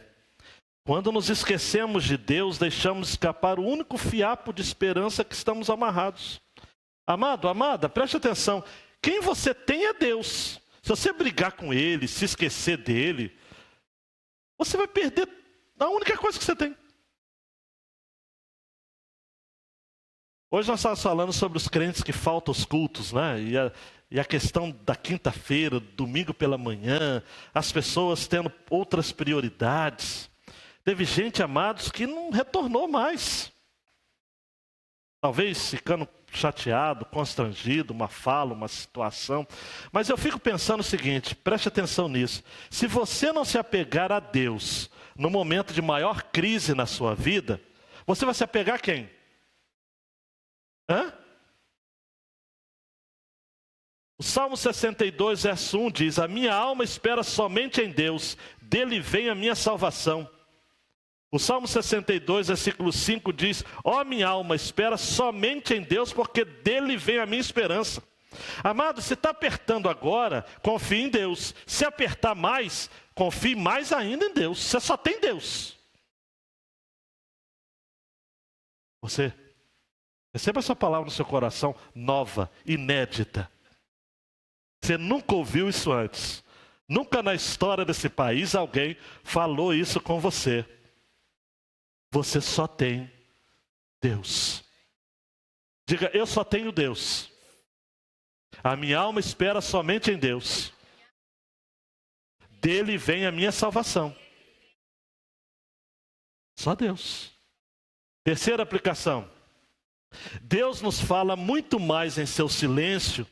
Quando nos esquecemos de Deus, deixamos escapar o único fiapo de esperança que estamos amarrados. Amado, amada, preste atenção. Quem você tem é Deus. Se você brigar com Ele, se esquecer dEle, você vai perder a única coisa que você tem. Hoje nós estamos falando sobre os crentes que faltam os cultos, né? E a questão da quinta-feira, domingo pela manhã, as pessoas tendo outras prioridades. Teve gente, amados, que não retornou mais. Talvez ficando chateado, constrangido, uma fala, uma situação. Mas eu fico pensando o seguinte, preste atenção nisso. Se você não se apegar a Deus no momento de maior crise na sua vida, você vai se apegar a quem? O Salmo 62, verso 1 diz: a minha alma espera somente em Deus, dele vem a minha salvação. O Salmo 62, versículo 5 diz: ó minha alma, espera somente em Deus, porque dele vem a minha esperança. Amado, se está apertando agora, confie em Deus. Se apertar mais, confie mais ainda em Deus. Você só tem Deus. Você receba essa palavra no seu coração, nova, inédita. Você nunca ouviu isso antes. Nunca na história desse país alguém falou isso com você. Você só tem Deus. Diga: eu só tenho Deus. A minha alma espera somente em Deus. Dele vem a minha salvação. Só Deus. Terceira aplicação. Deus nos fala muito mais em seu silêncio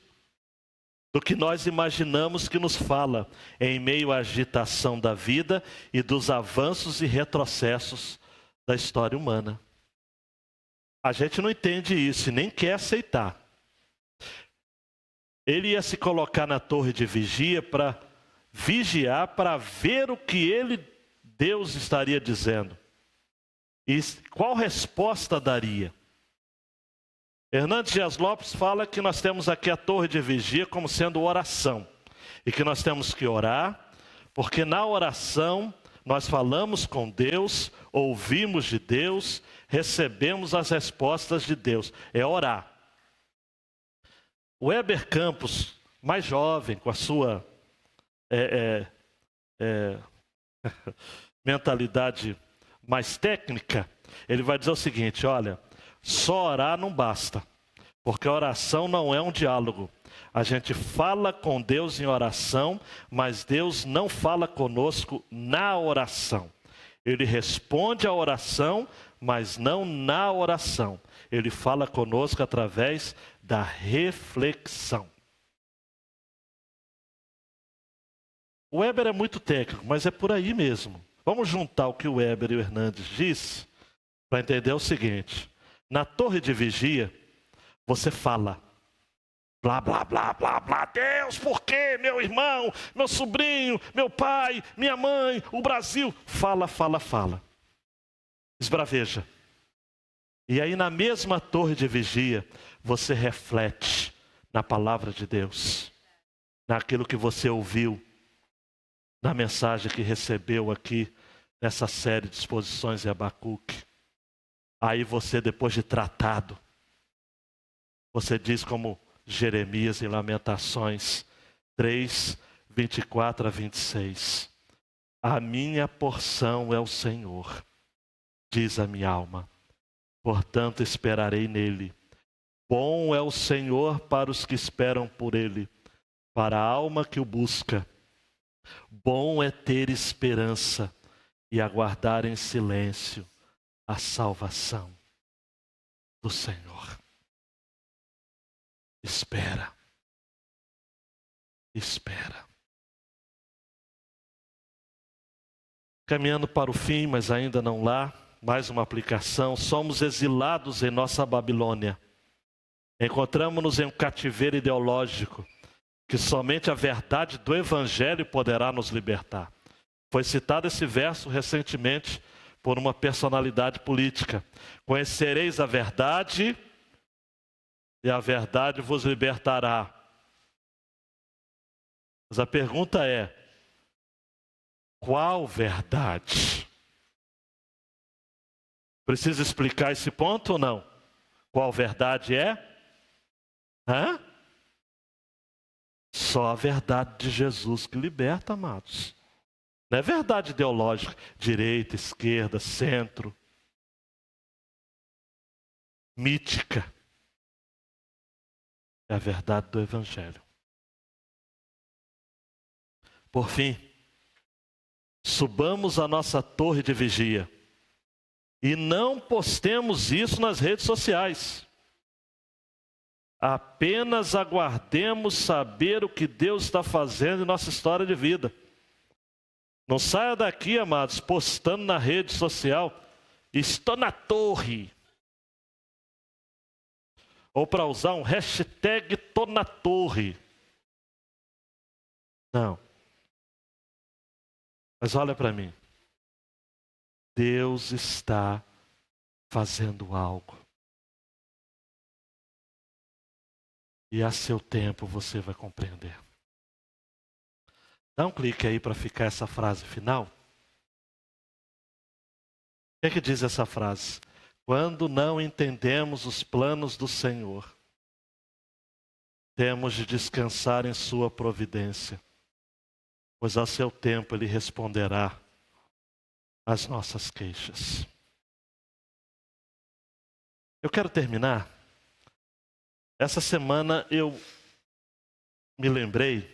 do que nós imaginamos que nos fala, em meio à agitação da vida e dos avanços e retrocessos da história humana. A gente não entende isso e nem quer aceitar. Ele ia se colocar na torre de vigia para vigiar, para ver o que Deus estaria dizendo. E qual resposta daria? Hernandes Dias Lopes fala que nós temos aqui a torre de vigia como sendo oração. E que nós temos que orar, porque na oração nós falamos com Deus, ouvimos de Deus, recebemos as respostas de Deus. É orar. O Weber Campos, mais jovem, com a sua mentalidade mais técnica, ele vai dizer o seguinte: olha, só orar não basta, porque a oração não é um diálogo. A gente fala com Deus em oração, mas Deus não fala conosco na oração. Ele responde à oração, mas não na oração. Ele fala conosco através da reflexão. O Weber é muito técnico, mas é por aí mesmo. Vamos juntar o que o Weber e o Hernandes disse para entender o seguinte: na torre de vigia, você fala. Blá, blá, blá, blá, blá. Deus, por quê? Meu irmão, meu sobrinho, meu pai, minha mãe, o Brasil. Fala, fala, fala. Esbraveja. E aí na mesma torre de vigia, você reflete na palavra de Deus, naquilo que você ouviu, na mensagem que recebeu aqui nessa série de exposições em Abacuque. Aí você, depois de tratado, você diz como Jeremias em Lamentações 3, 24 a 26. A minha porção é o Senhor, diz a minha alma, portanto esperarei nele. Bom é o Senhor para os que esperam por ele, para a alma que o busca. Bom é ter esperança e aguardar em silêncio a salvação do Senhor. Espera. Espera. Caminhando para o fim, mas ainda não lá, mais uma aplicação. Somos exilados em nossa Babilônia. Encontramos-nos em um cativeiro ideológico, que somente a verdade do Evangelho poderá nos libertar. Foi citado esse verso recentemente por uma personalidade política. Conhecereis a verdade e a verdade vos libertará. Mas a pergunta é, qual verdade? Precisa explicar esse ponto ou não? Qual verdade é? Só a verdade de Jesus que liberta, amados. Não é verdade ideológica, direita, esquerda, centro, mítica. É a verdade do Evangelho. Por fim, subamos a nossa torre de vigia e não postemos isso nas redes sociais. Apenas aguardemos saber o que Deus está fazendo em nossa história de vida. Não saia daqui, amados, postando na rede social, estou na torre. Ou para usar um hashtag, tô na torre. Não. Mas olha para mim. Deus está fazendo algo. E a seu tempo você vai compreender. Dá um clique aí para ficar essa frase final. O que diz essa frase? Quando não entendemos os planos do Senhor, temos de descansar em sua providência, pois a seu tempo Ele responderá às nossas queixas. Eu quero terminar. Essa semana eu me lembrei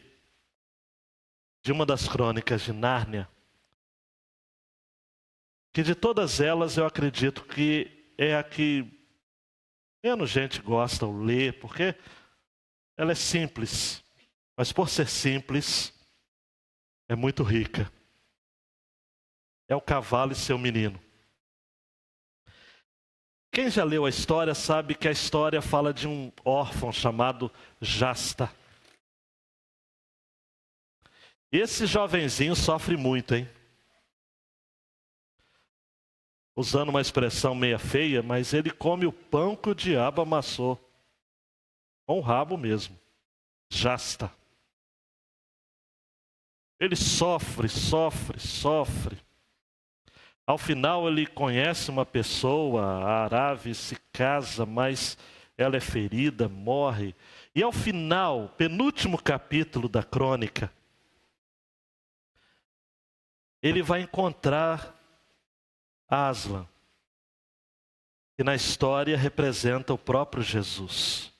de uma das crônicas de Nárnia, que de todas elas eu acredito que é a que menos gente gosta ou lê, porque ela é simples, mas por ser simples, é muito rica. É o cavalo e seu menino. Quem já leu a história sabe que a história fala de um órfão chamado Jasta. E esse jovenzinho sofre muito, hein? Usando uma expressão meia feia, mas ele come o pão que o diabo amassou. Com o rabo mesmo. Jasta. Ele sofre. Ao final ele conhece uma pessoa, a Arave, se casa, mas ela é ferida, morre. E ao final, penúltimo capítulo da crônica, ele vai encontrar Aslan, que na história representa o próprio Jesus.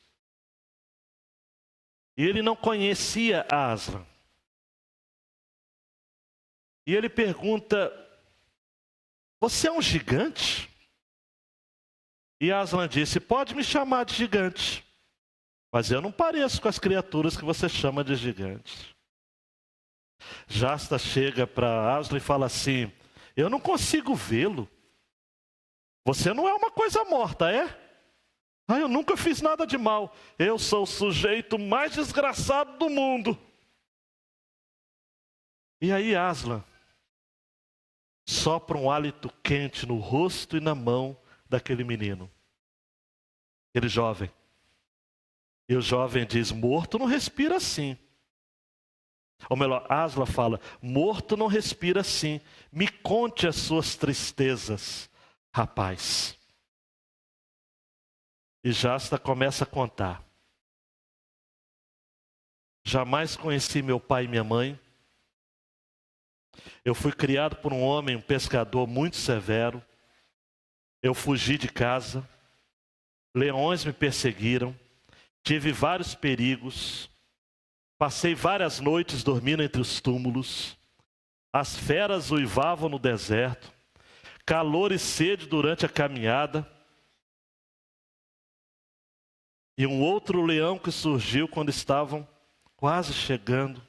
E ele não conhecia Aslan. E ele pergunta, você é um gigante? E Aslan disse, pode me chamar de gigante, mas eu não pareço com as criaturas que você chama de gigantes. Jasta chega para Aslan e fala assim, eu não consigo vê-lo. Você não é uma coisa morta, é? Eu nunca fiz nada de mal. Eu sou o sujeito mais desgraçado do mundo. E aí Aslan sopra um hálito quente no rosto e na mão daquele menino. Aquele jovem. E o jovem diz: morto não respira assim. Ou melhor, Asla fala: morto não respira assim. Me conte as suas tristezas, rapaz. E Jasta começa a contar. Jamais conheci meu pai e minha mãe. Eu fui criado por um homem, um pescador muito severo. Eu fugi de casa. Leões me perseguiram. Tive vários perigos. Passei várias noites dormindo entre os túmulos. As feras uivavam no deserto. Calor e sede durante a caminhada. E um outro leão que surgiu quando estavam quase chegando.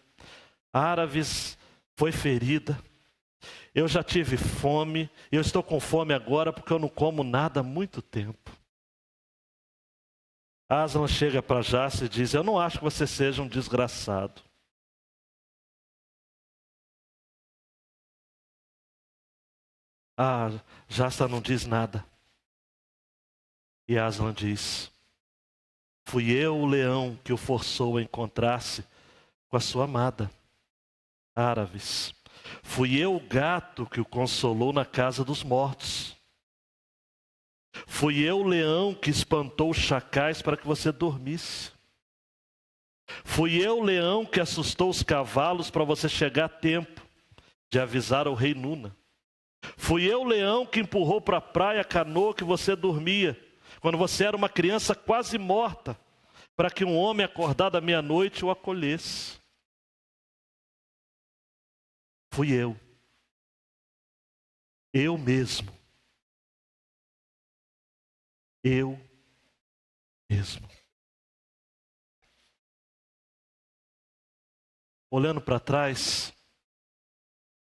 Áraves foi ferida. Eu já tive fome. Eu estou com fome agora porque eu não como nada há muito tempo. Aslan chega para Jasta e diz: eu não acho que você seja um desgraçado. Jasta não diz nada. E Aslan diz: fui eu o leão que o forçou a encontrar-se com a sua amada, Áraves. Fui eu o gato que o consolou na casa dos mortos. Fui eu o leão que espantou os chacais para que você dormisse. Fui eu o leão que assustou os cavalos para você chegar a tempo de avisar ao rei Nuna. Fui eu o leão que empurrou para a praia a canoa que você dormia, quando você era uma criança quase morta, para que um homem acordado à meia-noite o acolhesse. Fui eu mesmo. Eu mesmo. Olhando para trás,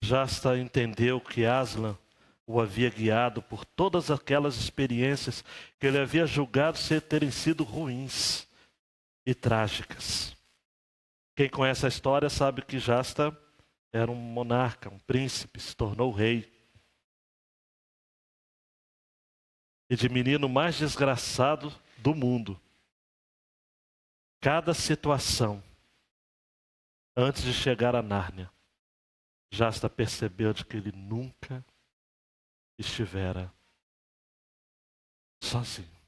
Jasta entendeu que Aslan o havia guiado por todas aquelas experiências que ele havia julgado terem sido ruins e trágicas. Quem conhece a história sabe que Jasta era um monarca, um príncipe, se tornou rei. E de menino mais desgraçado do mundo. Cada situação, antes de chegar a Nárnia, Jasta percebeu de que ele nunca estivera sozinho.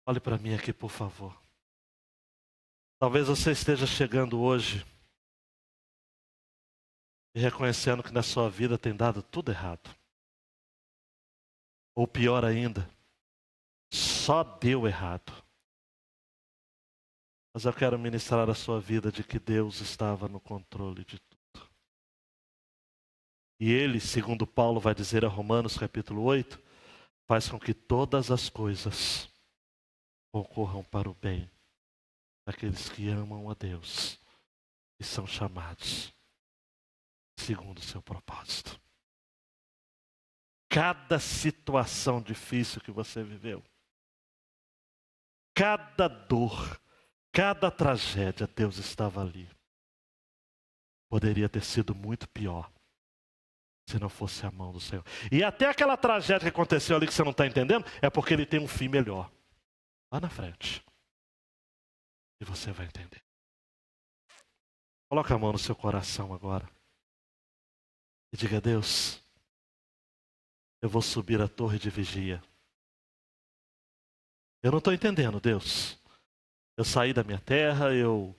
Olhe para mim aqui, por favor. Talvez você esteja chegando hoje e reconhecendo que na sua vida tem dado tudo errado. Ou pior ainda, só deu errado. Mas eu quero ministrar a sua vida de que Deus estava no controle de tudo. E Ele, segundo Paulo vai dizer a Romanos capítulo 8, faz com que todas as coisas concorram para o bem daqueles que amam a Deus e são chamados segundo o seu propósito. Cada situação difícil que você viveu, cada dor, cada tragédia, Deus estava ali. Poderia ter sido muito pior se não fosse a mão do Senhor. E até aquela tragédia que aconteceu ali que você não está entendendo, é porque Ele tem um fim melhor. Lá na frente. E você vai entender. Coloca a mão no seu coração agora. E diga: Deus, eu vou subir a torre de vigia. Eu não estou entendendo, Deus. Eu saí da minha terra, eu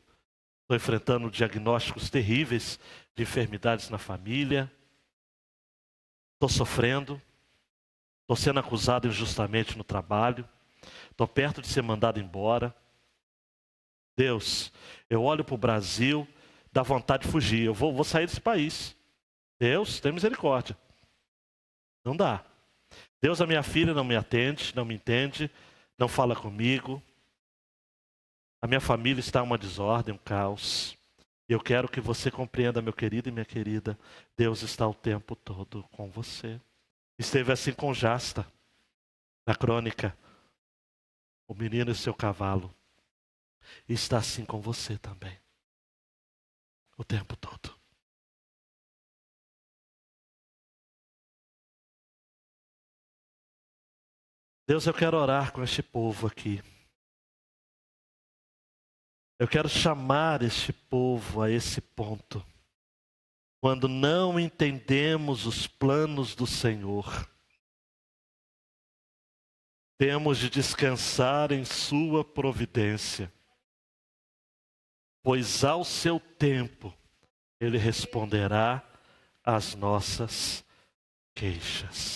estou enfrentando diagnósticos terríveis de enfermidades na família. Estou sofrendo. Estou sendo acusado injustamente no trabalho. Estou perto de ser mandado embora. Deus, eu olho para o Brasil, dá vontade de fugir. Eu vou sair desse país. Deus, tem misericórdia. Não dá. Deus, a minha filha não me atende, não me entende, não fala comigo. A minha família está uma desordem, um caos. Eu quero que você compreenda, meu querido e minha querida, Deus está o tempo todo com você. Esteve assim com Jasta, na crônica, o menino e seu cavalo. E está assim com você também, o tempo todo. Deus, eu quero orar com este povo aqui. Eu quero chamar este povo a esse ponto. Quando não entendemos os planos do Senhor, temos de descansar em sua providência, pois ao seu tempo Ele responderá às nossas queixas.